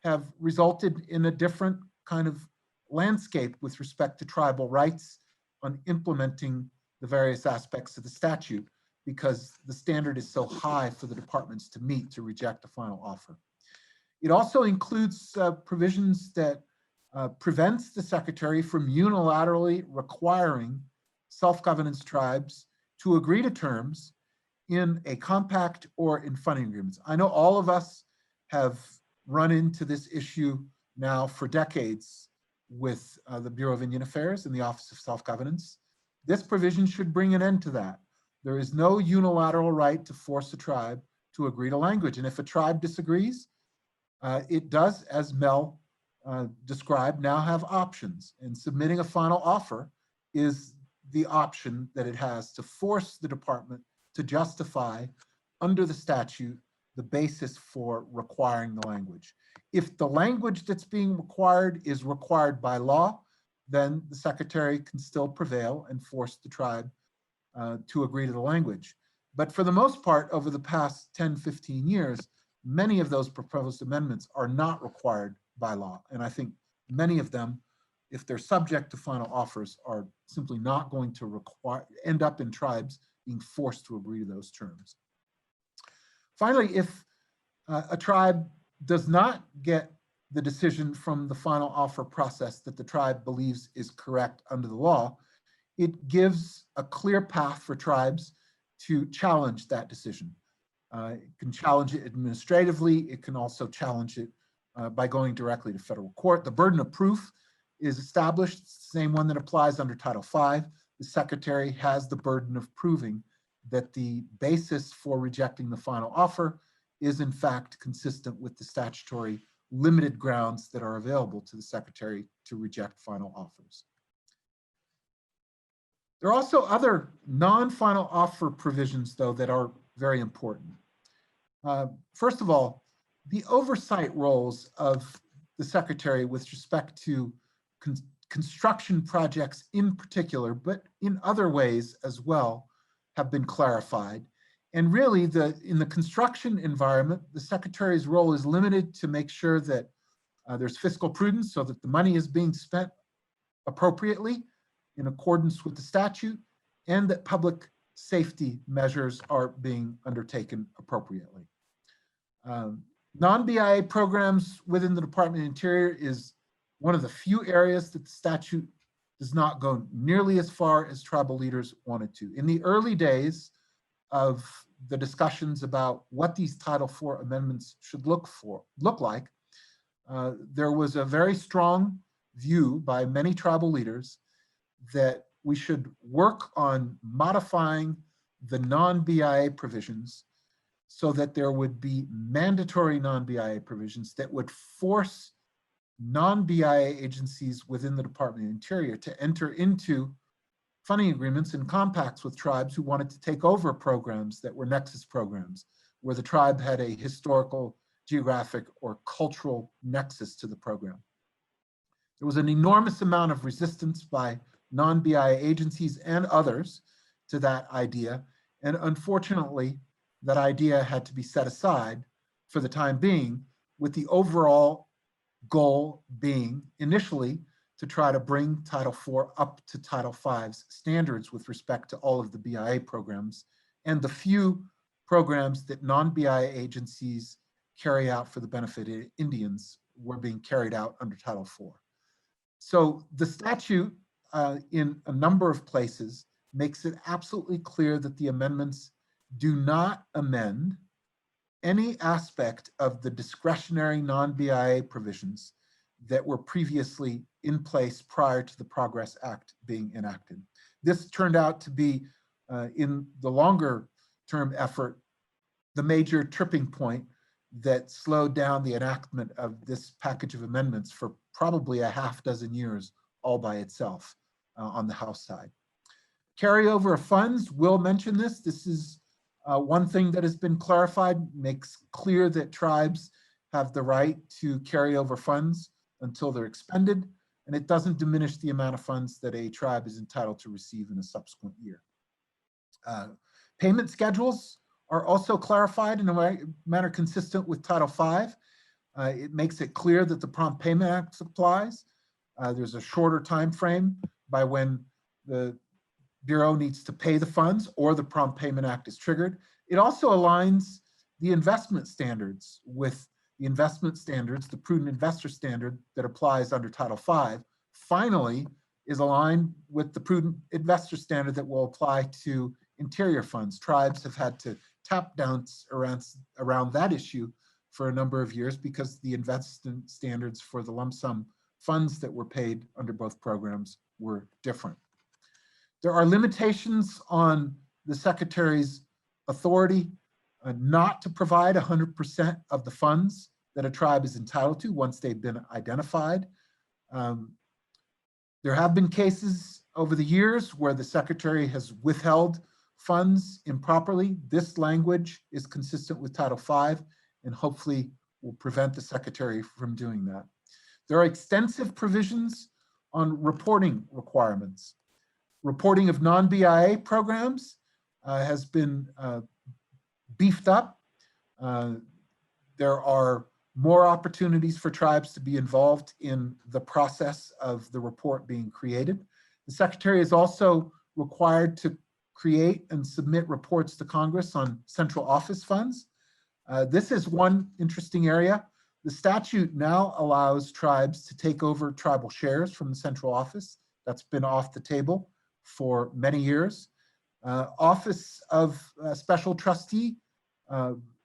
have resulted in a different kind of landscape with respect to tribal rights on implementing the various aspects of the statute, because the standard is so high for the departments to meet to reject a final offer. It also includes provisions that prevents the Secretary from unilaterally requiring self-governance tribes to agree to terms in a compact or in funding agreements. I know all of us have run into this issue now for decades with the Bureau of Indian Affairs and the Office of Self-Governance. This provision should bring an end to that. There is no unilateral right to force a tribe to agree to language. And if a tribe disagrees, it does, as Mel described, now have options. And submitting a final offer is the option that it has to force the department to justify under the statute the basis for requiring the language. If the language that's being required is required by law, then the Secretary can still prevail and force the tribe to agree to the language. But for the most part, over the past 10, 15 years, many of those proposed amendments are not required by law. And I think many of them, if they're subject to final offers, are simply not going to end up in tribes being forced to agree to those terms. Finally, if a tribe does not get the decision from the final offer process that the tribe believes is correct under the law, it gives a clear path for tribes to challenge that decision. It can challenge it administratively. It can also challenge it by going directly to federal court. The burden of proof is established, same one that applies under Title V. The Secretary has the burden of proving that the basis for rejecting the final offer is in fact consistent with the statutory limited grounds that are available to the Secretary to reject final offers. There are also other non-final offer provisions, though, that are very important. First of all, the oversight roles of the Secretary with respect to construction projects in particular, but in other ways as well, have been clarified. And really, in the construction environment, the Secretary's role is limited to make sure that there's fiscal prudence so that the money is being spent appropriately in accordance with the statute, and that public safety measures are being undertaken appropriately. Non-BIA programs within the Department of the Interior is one of the few areas that the statute does not go nearly as far as tribal leaders wanted to. In the early days of the discussions about what these Title IV amendments should look like, there was a very strong view by many tribal leaders that we should work on modifying the non-BIA provisions so that there would be mandatory non-BIA provisions that would force non-BIA agencies within the Department of the Interior to enter into funding agreements and compacts with tribes who wanted to take over programs that were nexus programs, where the tribe had a historical, geographic, or cultural nexus to the program. There was an enormous amount of resistance by non-BIA agencies and others to that idea, and unfortunately, that idea had to be set aside for the time being, with the overall goal being initially to try to bring Title IV up to Title V's standards with respect to all of the BIA programs and the few programs that non-BIA agencies carry out for the benefit of Indians were being carried out under Title IV. So the statute in a number of places makes it absolutely clear that the amendments do not amend any aspect of the discretionary non-BIA provisions that were previously in place prior to the Progress Act being enacted. This turned out to be, in the longer term effort, the major tripping point that slowed down the enactment of this package of amendments for probably a half dozen years all by itself on the House side. Carryover of funds, Will mention this. This is one thing that has been clarified, makes clear that tribes have the right to carry over funds until they're expended, and it doesn't diminish the amount of funds that a tribe is entitled to receive in a subsequent year. Payment schedules are also clarified in a manner consistent with Title V. It makes it clear that the Prompt Payment Act applies. There's a shorter time frame by when the Bureau needs to pay the funds or the Prompt Payment Act is triggered. It also aligns the investment standards with the investment standards, the prudent investor standard that applies under Title V, finally is aligned with the prudent investor standard that will apply to interior funds. Tribes have had to tap dance around that issue for a number of years because the investment standards for the lump sum funds that were paid under both programs were different. There are limitations on the Secretary's authority not to provide 100% of the funds that a tribe is entitled to once they've been identified. There have been cases over the years where the Secretary has withheld funds improperly. This language is consistent with Title V and hopefully will prevent the Secretary from doing that. There are extensive provisions on reporting requirements. Reporting of non-BIA programs has been beefed up. There are more opportunities for tribes to be involved in the process of the report being created. The Secretary is also required to create and submit reports to Congress on central office funds. This is one interesting area. The statute now allows tribes to take over tribal shares from the central office. That's been off the table for many years. Office of Special Trustee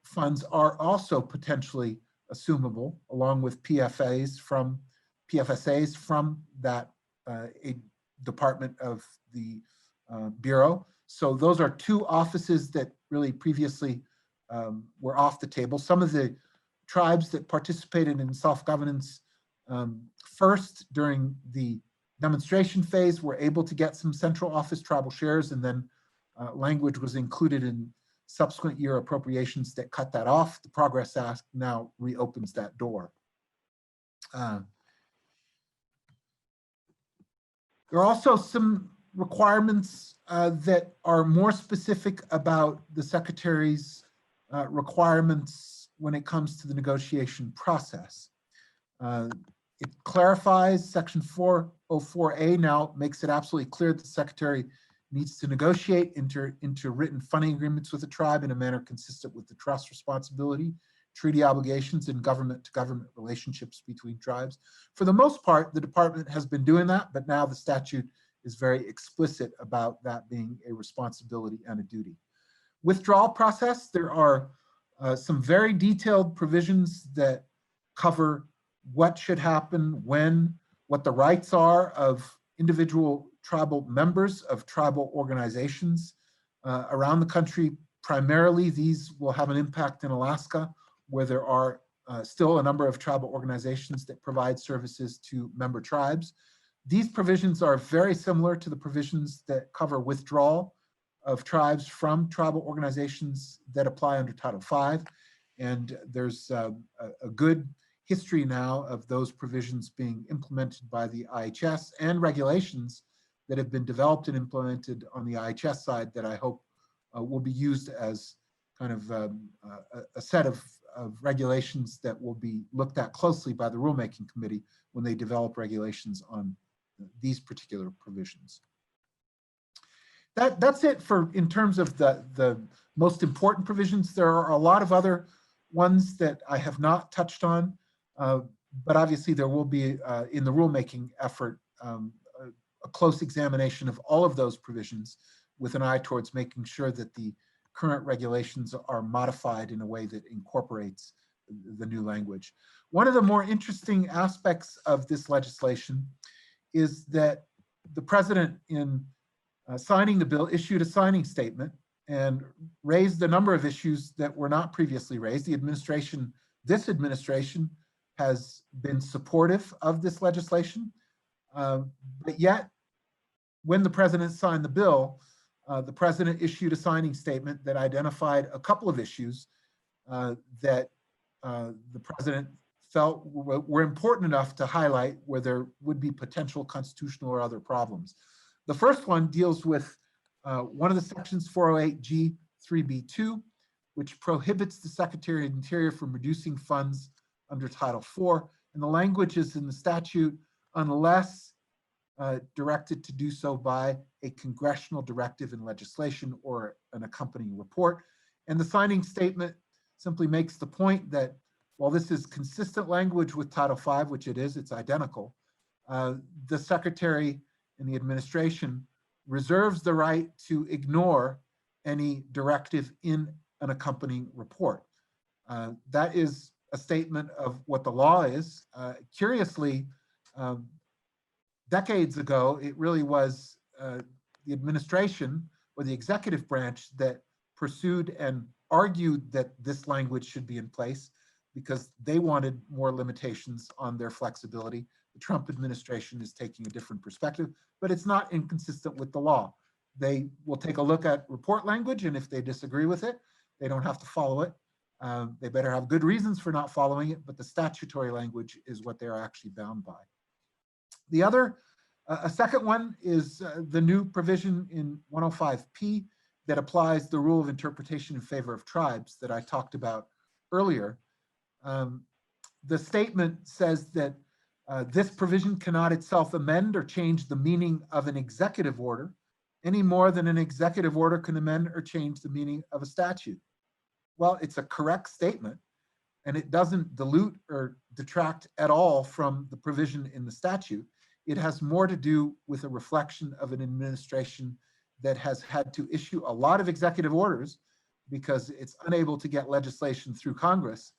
funds are also potentially assumable, along with PFSAs from that a department of the Bureau. So those are two offices that really previously were off the table. Some of the tribes that participated in self-governance first during the demonstration phase were able to get some central office tribal shares, and then language was included in subsequent year appropriations that cut that off. The Progress Act now reopens that door. There are also some requirements that are more specific about the Secretary's requirements when it comes to the negotiation process. It clarifies Section 404A now makes it absolutely clear that the Secretary needs to negotiate into written funding agreements with the tribe in a manner consistent with the trust responsibility, treaty obligations, and government-to-government relationships between tribes. For the most part, the department has been doing that, but now the statute is very explicit about that being a responsibility and a duty. Withdrawal process, there are some very detailed provisions that cover what should happen, when, what the rights are of individual tribal members of tribal organizations around the country. Primarily, these will have an impact in Alaska, where there are still a number of tribal organizations that provide services to member tribes. These provisions are very similar to the provisions that cover withdrawal of tribes from tribal organizations that apply under Title V. And there's a good history now of those provisions being implemented by the IHS and regulations that have been developed and implemented on the IHS side that I hope will be used as kind of a set of regulations that will be looked at closely by the rulemaking committee when they develop regulations on these particular provisions. That's it for in terms of the most important provisions. There are a lot of other ones that I have not touched on, but obviously there will be in the rulemaking effort a close examination of all of those provisions with an eye towards making sure that the current regulations are modified in a way that incorporates the new language. One of the more interesting aspects of this legislation is that the president, in signing the bill, issued a signing statement and raised a number of issues that were not previously raised. This administration has been supportive of this legislation, but yet when the president signed the bill, the president issued a signing statement that identified a couple of issues that the president felt were important enough to highlight where there would be potential constitutional or other problems. The first one deals with one of the sections, 408G 3B2, which prohibits the Secretary of the Interior from reducing funds under Title IV. And the language is in the statute unless directed to do so by a congressional directive in legislation or an accompanying report. And the signing statement simply makes the point that while this is consistent language with Title V, which it is, it's identical, the Secretary and the administration reserves the right to ignore any directive in an accompanying report. That is a statement of what the law is. Curiously, decades ago, it really was the administration or the executive branch that pursued and argued that this language should be in place because they wanted more limitations on their flexibility. The Trump administration is taking a different perspective, but it's not inconsistent with the law. They will take a look at report language, and if they disagree with it, they don't have to follow it. They better have good reasons for not following it, but the statutory language is what they're actually bound by. The other, a second one is the new provision in 105P that applies the rule of interpretation in favor of tribes that I talked about earlier. The statement says that this provision cannot itself amend or change the meaning of an executive order any more than an executive order can amend or change the meaning of a statute. Well, it's a correct statement, and it doesn't dilute or detract at all from the provision in the statute. It has more to do with a reflection of an administration that has had to issue a lot of executive orders because it's unable to get legislation through Congress.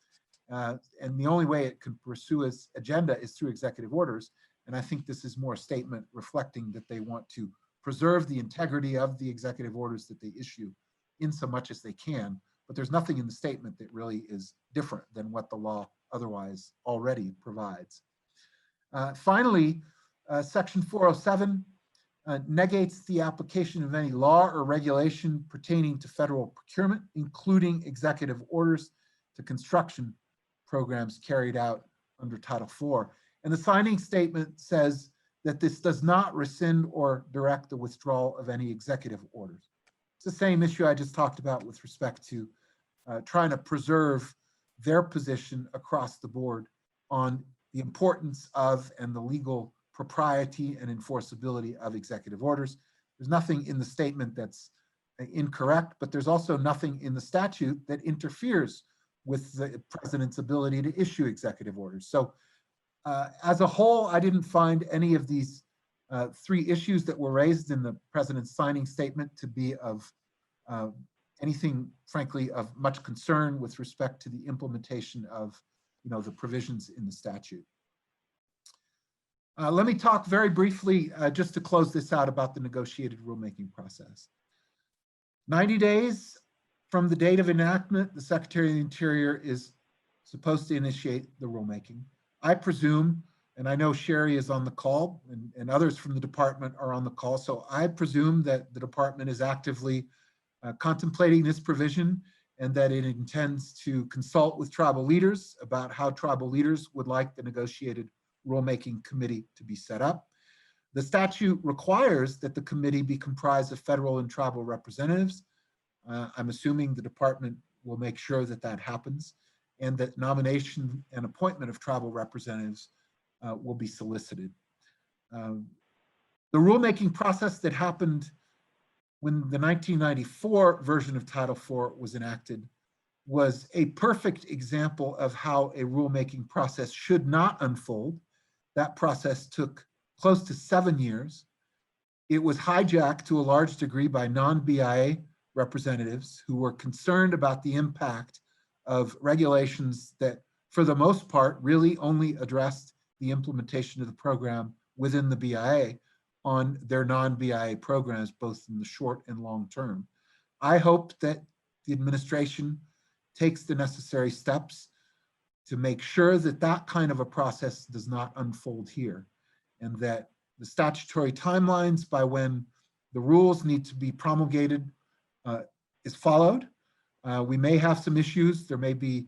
And the only way it can pursue its agenda is through executive orders. And I think this is more a statement reflecting that they want to preserve the integrity of the executive orders that they issue in so much as they can. But there's nothing in the statement that really is different than what the law otherwise already provides. Finally, Section 407 negates the application of any law or regulation pertaining to federal procurement, including executive orders to construction programs carried out under Title IV. And the signing statement says that this does not rescind or direct the withdrawal of any executive orders. It's the same issue I just talked about with respect to trying to preserve their position across the board on the importance of and the legal propriety and enforceability of executive orders. There's nothing in the statement that's incorrect, but there's also nothing in the statute that interferes with the president's ability to issue executive orders. So as a whole, I didn't find any of these three issues that were raised in the president's signing statement to be of anything, frankly, of much concern with respect to the implementation of, the provisions in the statute. Let me talk very briefly, just to close this out, about the negotiated rulemaking process. 90 days from the date of enactment, the Secretary of the Interior is supposed to initiate the rulemaking. I presume, and I know Sherry is on the call and others from the department are on the call, so I presume that the department is actively contemplating this provision and that it intends to consult with tribal leaders about how tribal leaders would like the negotiated rulemaking committee to be set up. The statute requires that the committee be comprised of federal and tribal representatives. I'm assuming the department will make sure that that happens and that nomination and appointment of tribal representatives will be solicited. The rulemaking process that happened when the 1994 version of Title IV was enacted was a perfect example of how a rulemaking process should not unfold. That process took close to 7 years. It was hijacked to a large degree by non-BIA representatives who were concerned about the impact of regulations that, for the most part, really only addressed the implementation of the program within the BIA on their non-BIA programs, both in the short and long term. I hope that the administration takes the necessary steps to make sure that that kind of a process does not unfold here, and that the statutory timelines by when the rules need to be promulgated is followed. We may have some issues. There may be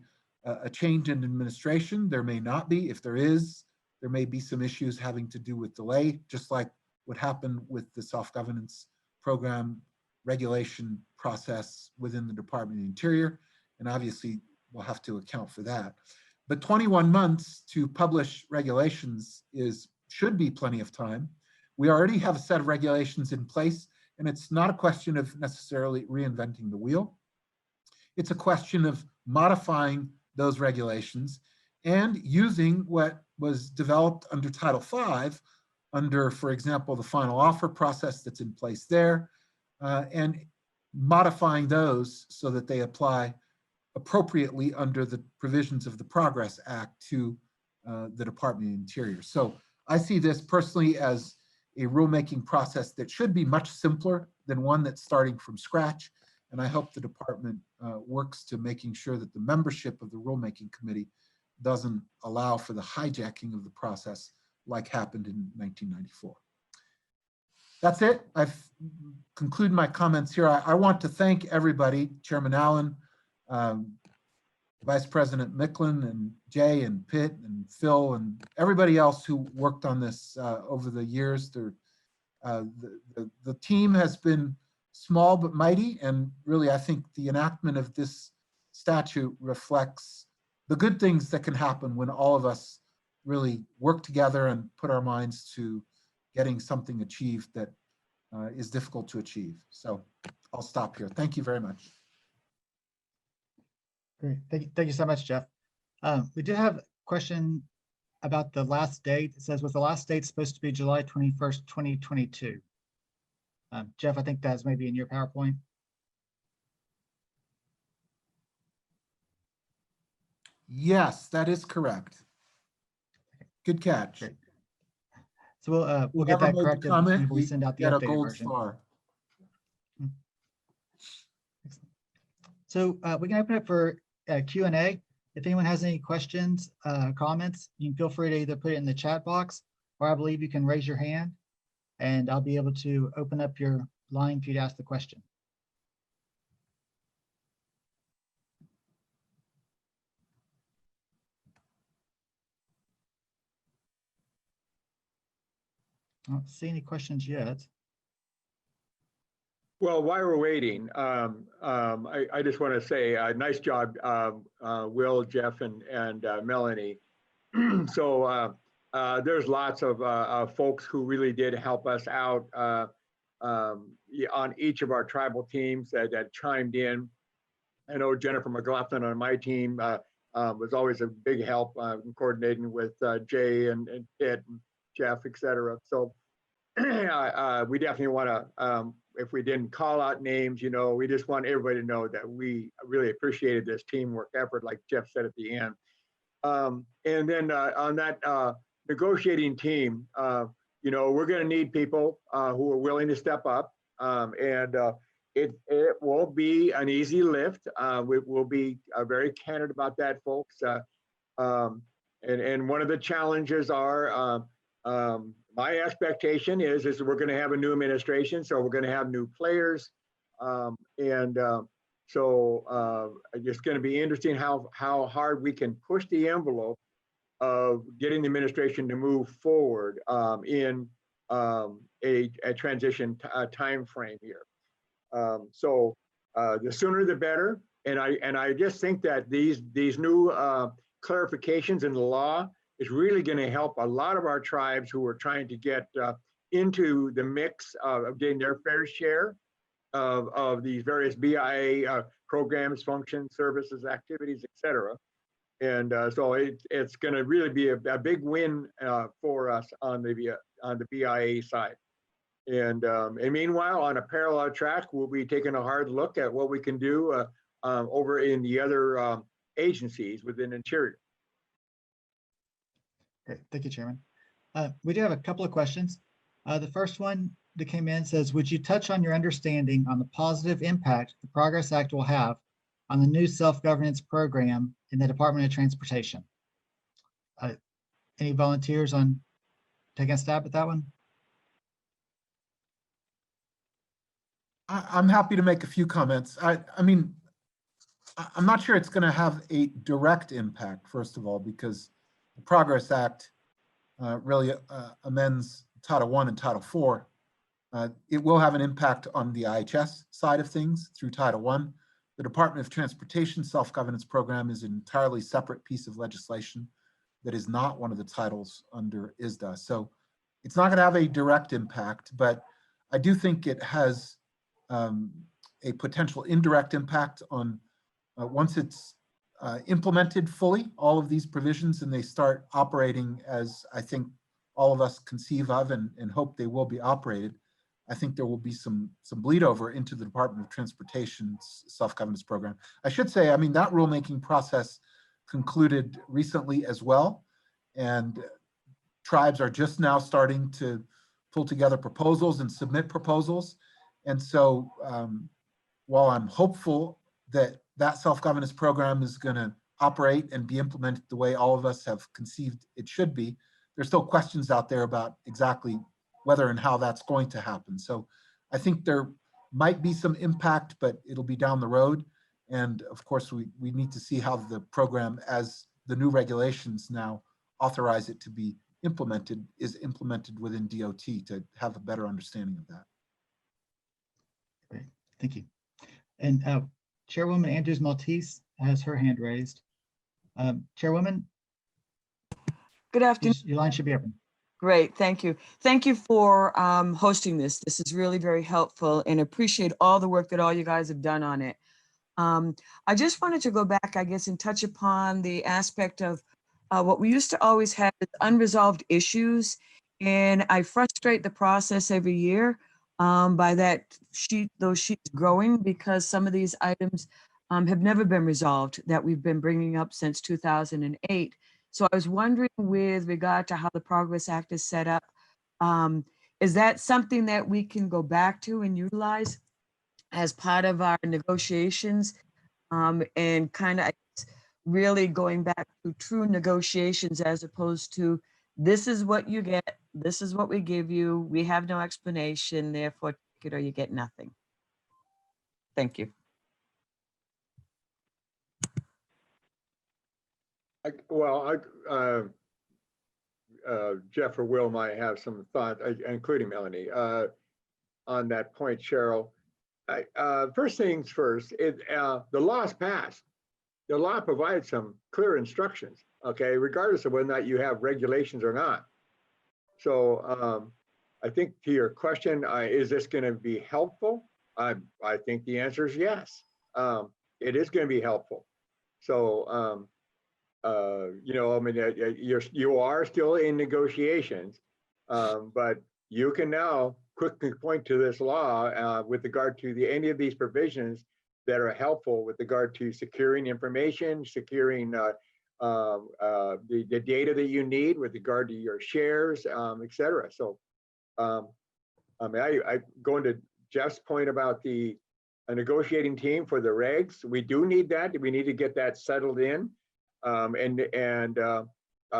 a change in administration. There may not be. If there is, there may be some issues having to do with delay, just like what happened with the self-governance program regulation process within the Department of the Interior. And obviously, we'll have to account for that. But 21 months to publish regulations should be plenty of time. We already have a set of regulations in place, and it's not a question of necessarily reinventing the wheel. It's a question of modifying those regulations and using what was developed under Title V, under, for example, the final offer process that's in place there, and modifying those so that they apply appropriately under the provisions of the Progress Act to the Department of the Interior. So I see this personally as a rulemaking process that should be much simpler than one that's starting from scratch. And I hope the department works to making sure that the membership of the rulemaking committee doesn't allow for the hijacking of the process like happened in 1994. That's it. I've concluded my comments here. I want to thank everybody, Chairman Allen, Vice President Micklin, and Jay and Pitt and Phil and everybody else who worked on this over the years. The team has been small but mighty, and really I think the enactment of this statute reflects the good things that can happen when all of us really work together and put our minds to getting something achieved that is difficult to achieve. So I'll stop here. Thank you very much. Great. Thank you so much, Jeff. We did have a question about the last date. It says, was the last date supposed to be July 21st, 2022? Jeff, I think that's maybe in your PowerPoint. Yes, that is correct. Good catch. Great. So we'll get Whoever that made the corrected comment, when we you send out the get a updated gold version. star. So we can open it for Q&A. If anyone has any questions, comments, you can feel free to either put it in the chat box, or I believe you can raise your hand and I'll be able to open up your line for you to ask the question. I don't see any questions yet. Well, while we're waiting, I just want to say nice job, Will, Jeff, and Melanie. So there's lots of folks who really did help us out on each of our tribal teams that chimed in. I know Jennifer McLaughlin on my team was always a big help in coordinating with Jay and Pitt and Jeff, et cetera. So we definitely want to, if we didn't call out names, we just want everybody to know that we really appreciated this teamwork effort, like Jeff said at the end. And then on that negotiating team, we're going to need people who are willing to step up. It won't be an easy lift. We'll be very candid about that, folks. And one of the challenges are, my expectation is we're going to have a new administration, so we're going to have new players. So it's going to be interesting how hard we can push the envelope of getting the administration to move forward in a transition time frame here. So the sooner the better. And I just think that these new clarifications in the law is really going to help a lot of our tribes who are trying to get into the mix of getting their fair share of these various BIA programs, functions, services, activities, et cetera. And so it's going to really be a big win for us on the BIA side. And meanwhile, on a parallel track, we'll be taking a hard look at what we can do over in the other agencies within Interior. Great, thank you, Chairman. We do have a couple of questions. The first one that came in says, would you touch on your understanding on the positive impact the Progress Act will have on the new self-governance program in the Department of Transportation? Any volunteers on taking a stab at that one? I'm happy to make a few comments. I mean, I'm not sure it's going to have a direct impact, first of all, because the Progress Act really amends Title I and Title IV. It will have an impact on the IHS side of things through Title I. The Department of Transportation Self-Governance Program is an entirely separate piece of legislation that is not one of the titles under ISDA. So it's not going to have a direct impact, but I do think it has a potential indirect impact on once it's implemented fully, all of these provisions, and they start operating as I think all of us conceive of and hope they will be operated. I think there will be some bleed over into the Department of Transportation's self-governance program. I should say, I mean, that rulemaking process concluded recently as well. And tribes are just now starting to pull together proposals and submit proposals. And so while I'm hopeful that that self-governance program is going to operate and be implemented the way all of us have conceived it should be, there's still questions out there about exactly whether and how that's going to happen. So I think there might be some impact, but it'll be down the road. And of course, we need to see how the program, as the new regulations now authorize it to be implemented, is implemented within DOT to have a better understanding of that. Great, thank you. And Chairwoman Andrews Maltese has her hand raised. Chairwoman, Good afternoon. your line should be open. Great, thank you. Thank you for hosting this. This is really very helpful and appreciate all the work that all you guys have done on it. I just wanted to go back, I guess, and touch upon the aspect of what we used to always have is unresolved issues. And I frustrate the process every year by those sheets growing, because some of these items have never been resolved that we've been bringing up since 2008. So I was wondering, with regard to how the Progress Act is set up, is that something that we can go back to and utilize as part of our negotiations, and kind of really going back to true negotiations, as opposed to this is what you get, this is what we give you, we have no explanation, therefore take it or you get nothing. Thank you. Jeff or Will might have some thought, including Melanie, on that point, Cheryl. First things first, the law's passed. The law provides some clear instructions, okay, regardless of whether or not you have regulations or not. So I think to your question, is this going to be helpful? I think the answer is yes. It is going to be helpful. So, you know, I mean, you are still in negotiations, but you can now quickly point to this law with regard to any of these provisions that are helpful with regard to securing information, securing the data that you need with regard to your shares, et cetera. So, I mean, I going to Jeff's point about a negotiating team for the regs. We do need that. We need to get that settled in.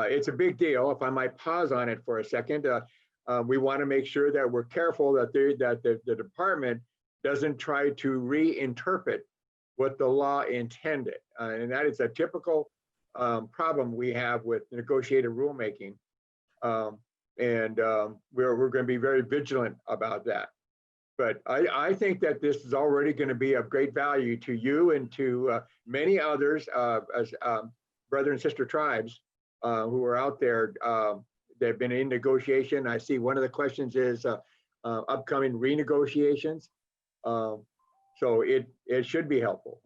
It's a big deal. If I might pause on it for a second, we want to make sure that we're careful that the department doesn't try to reinterpret what the law intended. And that is a typical problem we have with negotiated rulemaking. We're going to be very vigilant about that. But I think that this is already going to be of great value to you and to many others as brother and sister tribes who are out there. They've been in negotiation. I see one of the questions is upcoming renegotiations. So it should be helpful.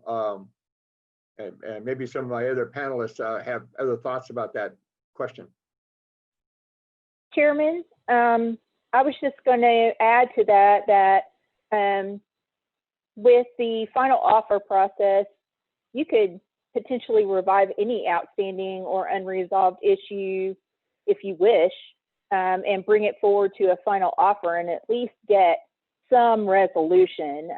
And maybe some of my other panelists have other thoughts about that question. Chairman, I was just going to add to that with the final offer process, you could potentially revive any outstanding or unresolved issue if you wish, and bring it forward to a final offer and at least get some resolution.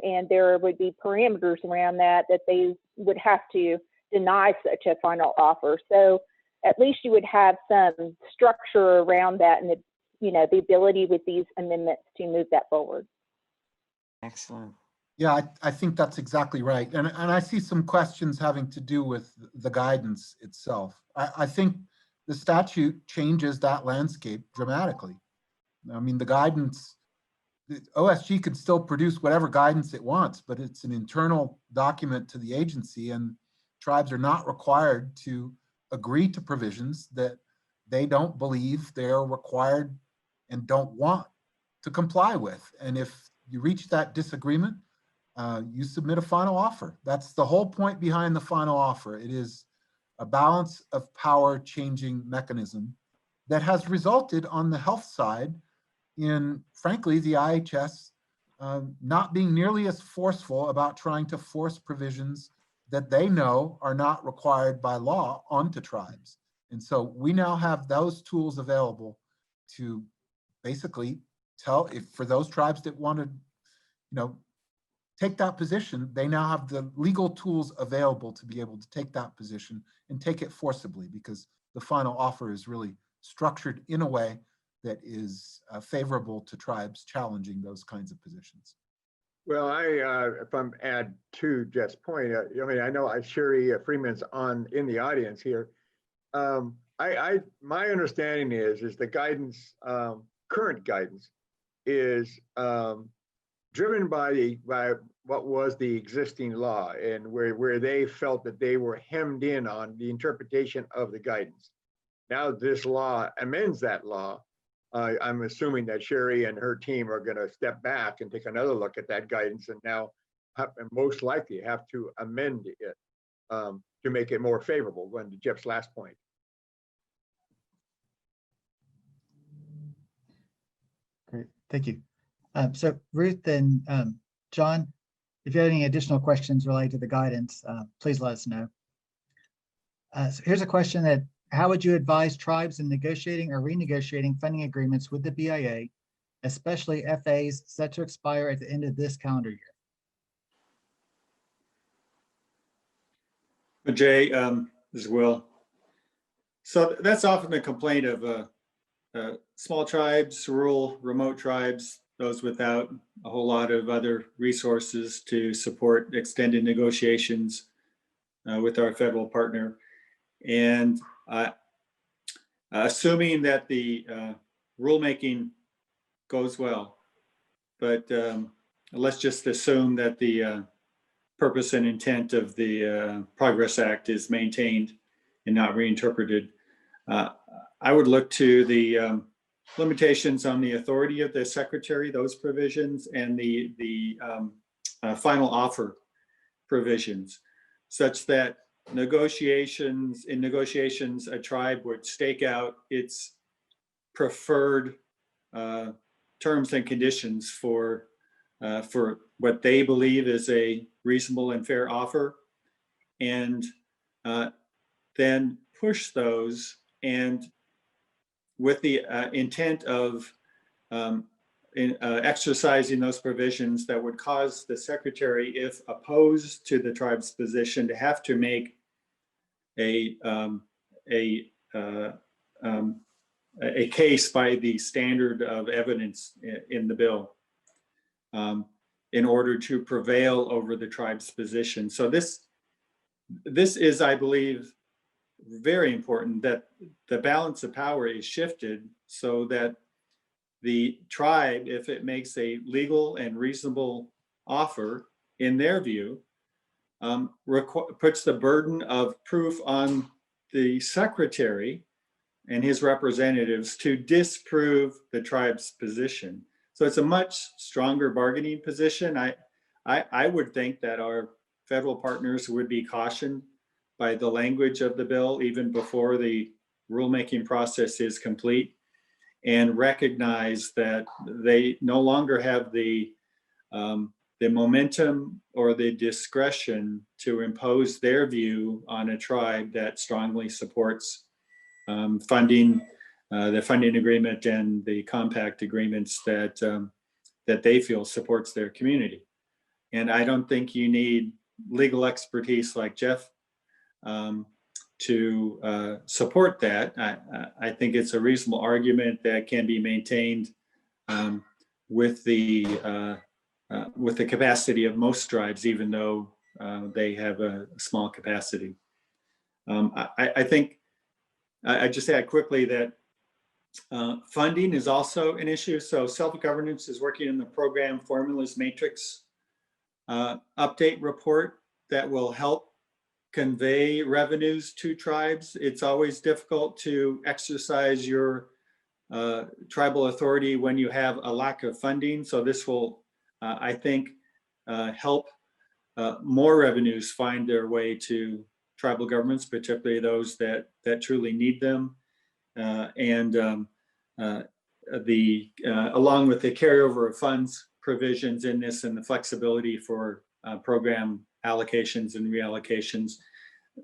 And there would be parameters around that they would have to deny such a final offer. So at least you would have some structure around that and the ability with these amendments to move that forward. Excellent. Yeah, I think that's exactly right. And I see some questions having to do with the guidance itself. I think the statute changes that landscape dramatically. I mean, the guidance, the OSG can still produce whatever guidance it wants, but it's an internal document to the agency, and tribes are not required to agree to provisions that they don't believe they're required and don't want to comply with. And if you reach that disagreement, you submit a final offer. That's the whole point behind the final offer. It is a balance of power changing mechanism that has resulted on the health side in, frankly, the IHS not being nearly as forceful about trying to force provisions that they know are not required by law onto tribes. And so we now have those tools available to basically tell, if for those tribes that want to, take that position, they now have the legal tools available to be able to take that position and take it forcibly, because the final offer is really structured in a way that is favorable to tribes challenging those kinds of positions. Well, if I'm add to Jeff's point, I know Sherry Freeman's in the audience here. My understanding is the guidance, current guidance, is driven by what was the existing law, and where they felt that they were hemmed in on the interpretation of the guidance. Now this law amends that law. I'm assuming that Sherry and her team are going to step back and take another look at that guidance, and now most likely have to amend it to make it more favorable. Going to Jeff's last point. Great, thank you. So Ruth and John, if you have any additional questions related to the guidance, please let us know. So here's a question that, how would you advise tribes in negotiating or renegotiating funding agreements with the BIA, especially FAs set to expire at the end of this calendar year? Jay, this is Will. So that's often the complaint of small tribes, rural, remote tribes, those without a whole lot of other resources to support extended negotiations with our federal partner. And assuming that the rulemaking goes well, but let's just assume that the purpose and intent of the Progress Act is maintained and not reinterpreted. I would look to the limitations on the authority of the secretary, those provisions, and the final offer provisions, such that in negotiations, a tribe would stake out its preferred terms and conditions for what they believe is a reasonable and fair offer, and then push those, and with the intent of exercising those provisions that would cause the secretary, if opposed to the tribe's position, to have to make a case by the standard of evidence in the bill in order to prevail over the tribe's position. So this is, I believe, very important, that the balance of power is shifted so that the tribe, if it makes a legal and reasonable offer, in their view, puts the burden of proof on the secretary and his representatives to disprove the tribe's position. So it's a much stronger bargaining position. I would think that our federal partners would be cautioned by the language of the bill even before the rulemaking process is complete, and recognize that they no longer have the momentum or the discretion to impose their view on a tribe that strongly supports funding, the funding agreement and the compact agreements that they feel supports their community. And I don't think you need legal expertise like Jeff to support that. I think it's a reasonable argument that can be maintained with the with the capacity of most tribes, even though they have a small capacity. I think I just add quickly that funding is also an issue. So self-governance is working on the program formulas matrix update report that will help convey revenues to tribes. It's always difficult to exercise your tribal authority when you have a lack of funding. So this will, I think, help more revenues find their way to tribal governments, particularly those that truly need them. Along with the carryover of funds provisions in this and the flexibility for program allocations and reallocations,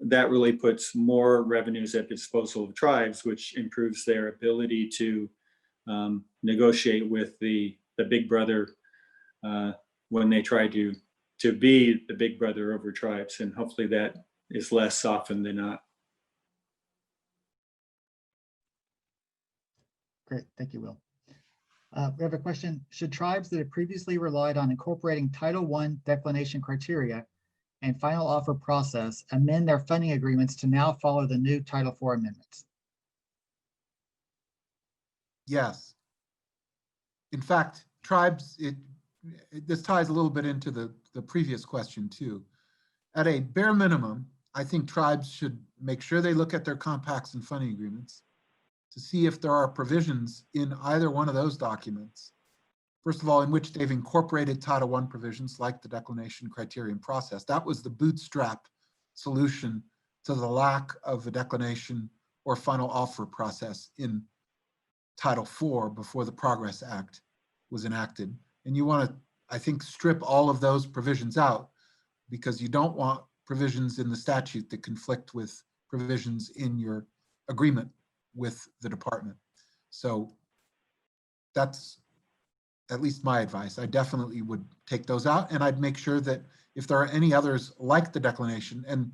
that really puts more revenues at the disposal of tribes, which improves their ability to negotiate with the big brother when they try to be the big brother over tribes. And hopefully that is less often than not. Great, thank you, Will. We have a question. Should tribes that have previously relied on incorporating Title I declination criteria and final offer process amend their funding agreements to now follow the new Title IV amendments? Yes. In fact, tribes, this ties a little bit into the previous question too. At a bare minimum, I think tribes should make sure they look at their compacts and funding agreements to see if there are provisions in either one of those documents, first of all, in which they've incorporated Title I provisions like the declination criterion process. That was the bootstrap solution to the lack of a declination or final offer process in Title IV before the Progress Act was enacted. And you want to, I think, strip all of those provisions out because you don't want provisions in the statute that conflict with provisions in your agreement with the department. So that's at least my advice. I definitely would take those out, and I'd make sure that if there are any others like the declination, and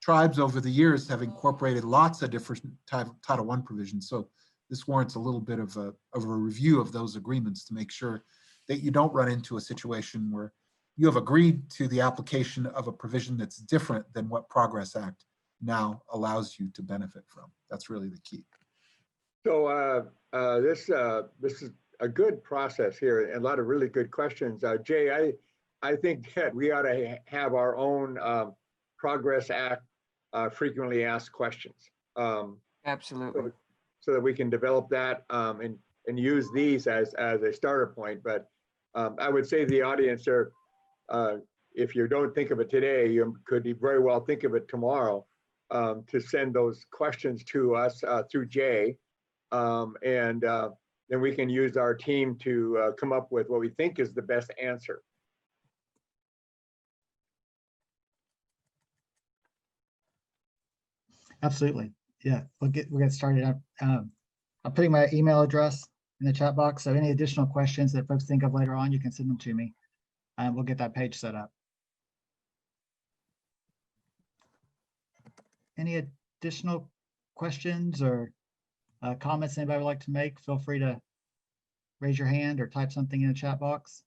tribes over the years have incorporated lots of different Title I provisions. So this warrants a little bit of a review of those agreements to make sure that you don't run into a situation where you have agreed to the application of a provision that's different than what Progress Act now allows you to benefit from. That's really the key. So this is a good process here and a lot of really good questions. Jay, I think that we ought to have our own Progress Act frequently asked questions. Absolutely. So that we can develop that and use these as a starter point. But I would say to the audience, if you don't think of it today, you could very well think of it tomorrow to send those questions to us through Jay. And then we can use our team to come up with what we think is the best answer. Absolutely. Yeah, we'll get started. I'm putting my email address in the chat box. So any additional questions that folks think of later on, you can send them to me and we'll get that page set up. Any additional questions or comments anybody would like to make? Feel free to raise your hand or type something in the chat box.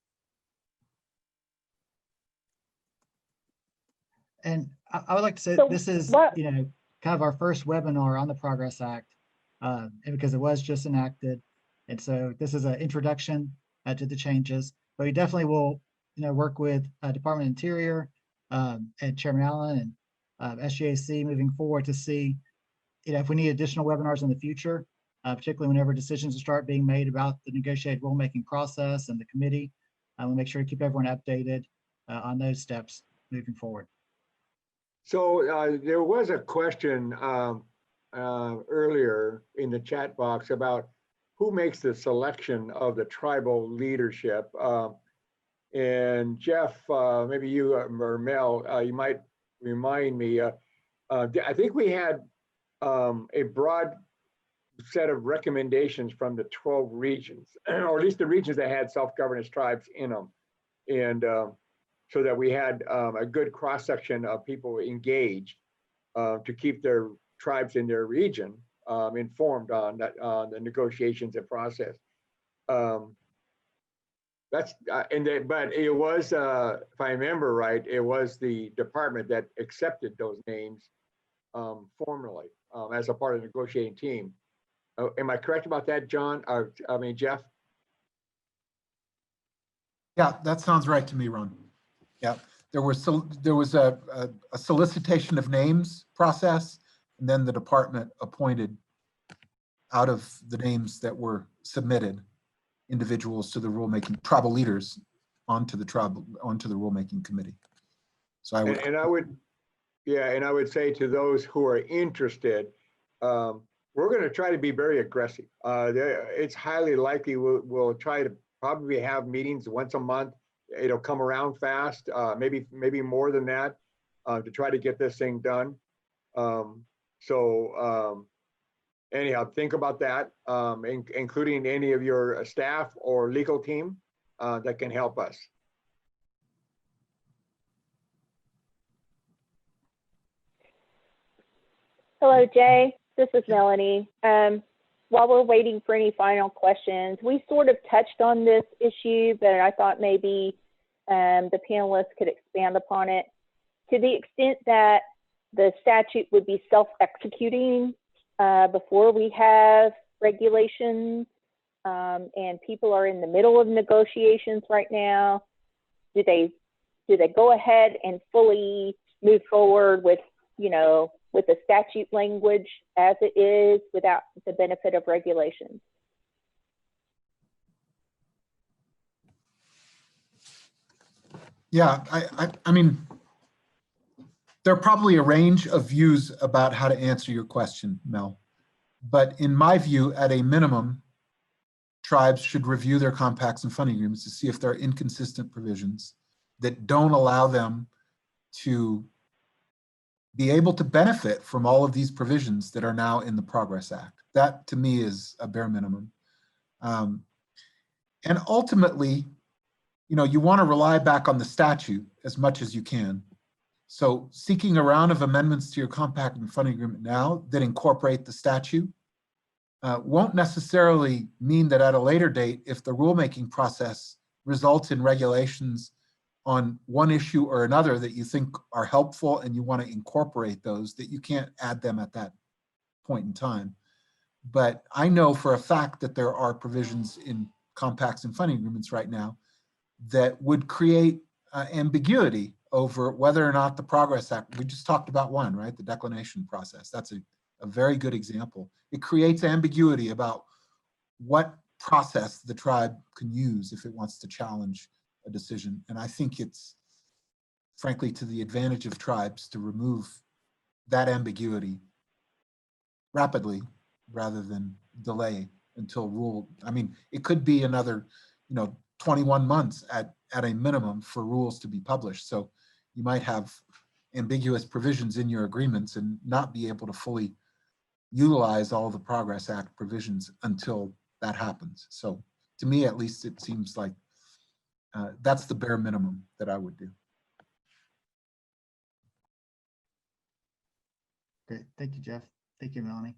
And I would like to say this is, kind of our first webinar on the Progress Act, and because it was just enacted. And so this is an introduction to the changes, but we definitely will, work with Department of Interior and Chairman Allen and SGAC moving forward to see, if we need additional webinars in the future, particularly whenever decisions start being made about the negotiated rulemaking process and the committee. We'll make sure to keep everyone updated on those steps moving forward. So there was a question earlier in the chat box about who makes the selection of the tribal leadership. And Jeff, maybe you or Mel, you might remind me. I think we had a broad set of recommendations from the 12 regions, or at least the regions that had self-governance tribes in them. And so that we had a good cross-section of people engaged to keep their tribes in their region informed on the negotiations and process. That's, but it was, if I remember right, it was the department that accepted those names formally as a part of the negotiating team. Am I correct about that, John? I mean, Jeff? Yeah, that sounds right to me, Ron. Yeah, there was a solicitation of names process, and then the department appointed out of the names that were submitted individuals to the rulemaking, tribal leaders onto the rulemaking committee. So I would, And I would, yeah, and I would say to those who are interested, we're going to try to be very aggressive. It's highly likely we'll try to probably have meetings once a month. It'll come around fast, maybe more than that, to try to get this thing done. Anyhow, think about that, including any of your staff or legal team that can help us. Hello, Jay. This is Melanie. While we're waiting for any final questions, we sort of touched on this issue, but I thought maybe the panelists could expand upon it. To the extent that the statute would be self-executing before we have regulations, and people are in the middle of negotiations right now, do they go ahead and fully move forward with, with the statute language as it is without the benefit of regulations? yeah, I mean, there are probably a range of views about how to answer your question, Mel. But in my view, at a minimum, tribes should review their compacts and funding agreements to see if there are inconsistent provisions that don't allow them to be able to benefit from all of these provisions that are now in the Progress Act. That, to me, is a bare minimum. And ultimately, you want to rely back on the statute as much as you can. So seeking a round of amendments to your compact and funding agreement now that incorporate the statute won't necessarily mean that at a later date, if the rulemaking process results in regulations on one issue or another that you think are helpful and you want to incorporate those, that you can't add them at that point in time. But I know for a fact that there are provisions in compacts and funding agreements right now that would create ambiguity over whether or not the Progress Act, we just talked about one, right? The declination process. That's a very good example. It creates ambiguity about what process the tribe can use if it wants to challenge a decision. And I think it's frankly to the advantage of tribes to remove that ambiguity rapidly rather than delay until rule. I mean, it could be another, 21 months at a minimum for rules to be published. So you might have ambiguous provisions in your agreements and not be able to fully utilize all the Progress Act provisions until that happens. So to me, at least, it seems like that's the bare minimum that I would do. Great. Thank you, Jeff. Thank you, Melanie.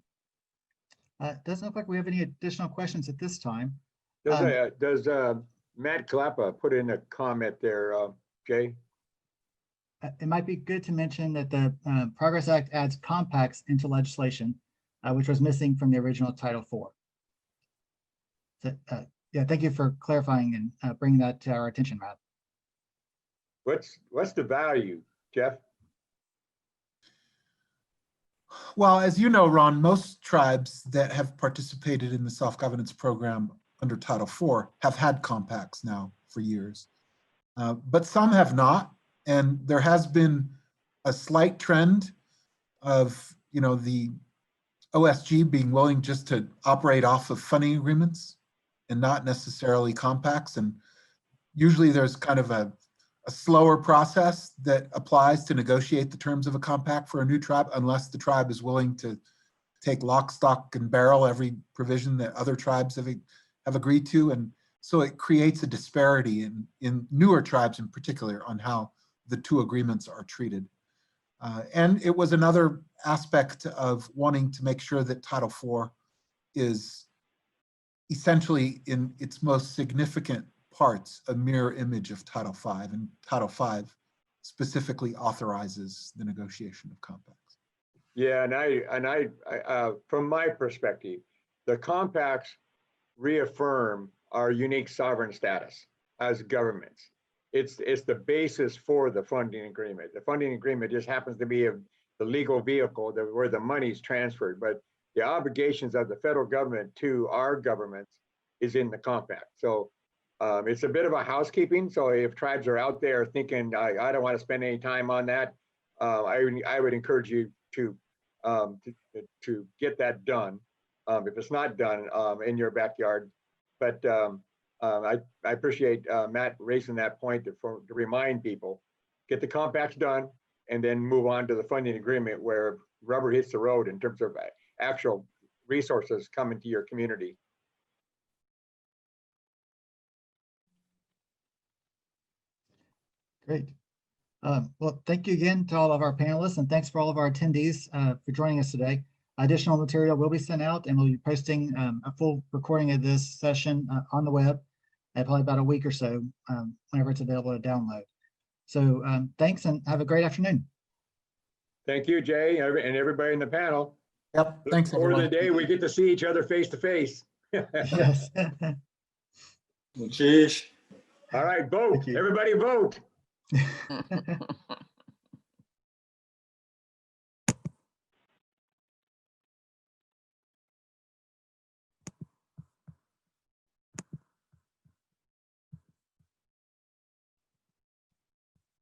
Doesn't look like we have any additional questions at this time. Does Matt Klappa put in a comment there, Jay? It might be good to mention that the Progress Act adds compacts into legislation, which was missing from the original Title IV. So, yeah, thank you for clarifying and bringing that to our attention, Matt. What's the value, Jeff? Well, as you know, Ron, most tribes that have participated in the self-governance program under Title IV have had compacts now for years, but some have not. And there has been a slight trend of, the OSG being willing just to operate off of funding agreements and not necessarily compacts. And usually there's kind of a slower process that applies to negotiate the terms of a compact for a new tribe, unless the tribe is willing to take lock, stock, and barrel every provision that other tribes have agreed to. And so it creates a disparity in newer tribes in particular on how the two agreements are treated. And it was another aspect of wanting to make sure that Title IV is essentially in its most significant parts a mirror image of Title V, and Title V specifically authorizes the negotiation of compacts. Yeah, from my perspective, the compacts reaffirm our unique sovereign status as governments. It's the basis for the funding agreement. The funding agreement just happens to be the legal vehicle where the money's transferred, but the obligations of the federal government to our governments is in the compact. So it's a bit of a housekeeping. So if tribes are out there thinking, I don't want to spend any time on that, I would encourage you to get that done. If it's not done in your backyard. But I appreciate Matt raising that point to remind people, get the compacts done and then move on to the funding agreement where rubber hits the road in terms of actual resources coming to your community. Great. Well, thank you again to all of our panelists, and thanks for all of our attendees for joining us today. Additional material will be sent out, and we'll be posting a full recording of this session on the web at probably about a week or so, whenever it's available to download. So thanks, and have a great afternoon. Thank you, Jay, and everybody in the panel. Yep, thanks, For the everyone. day, we get to see each other face to face. Yes. Sheesh. All right, vote. Thank you. Everybody vote.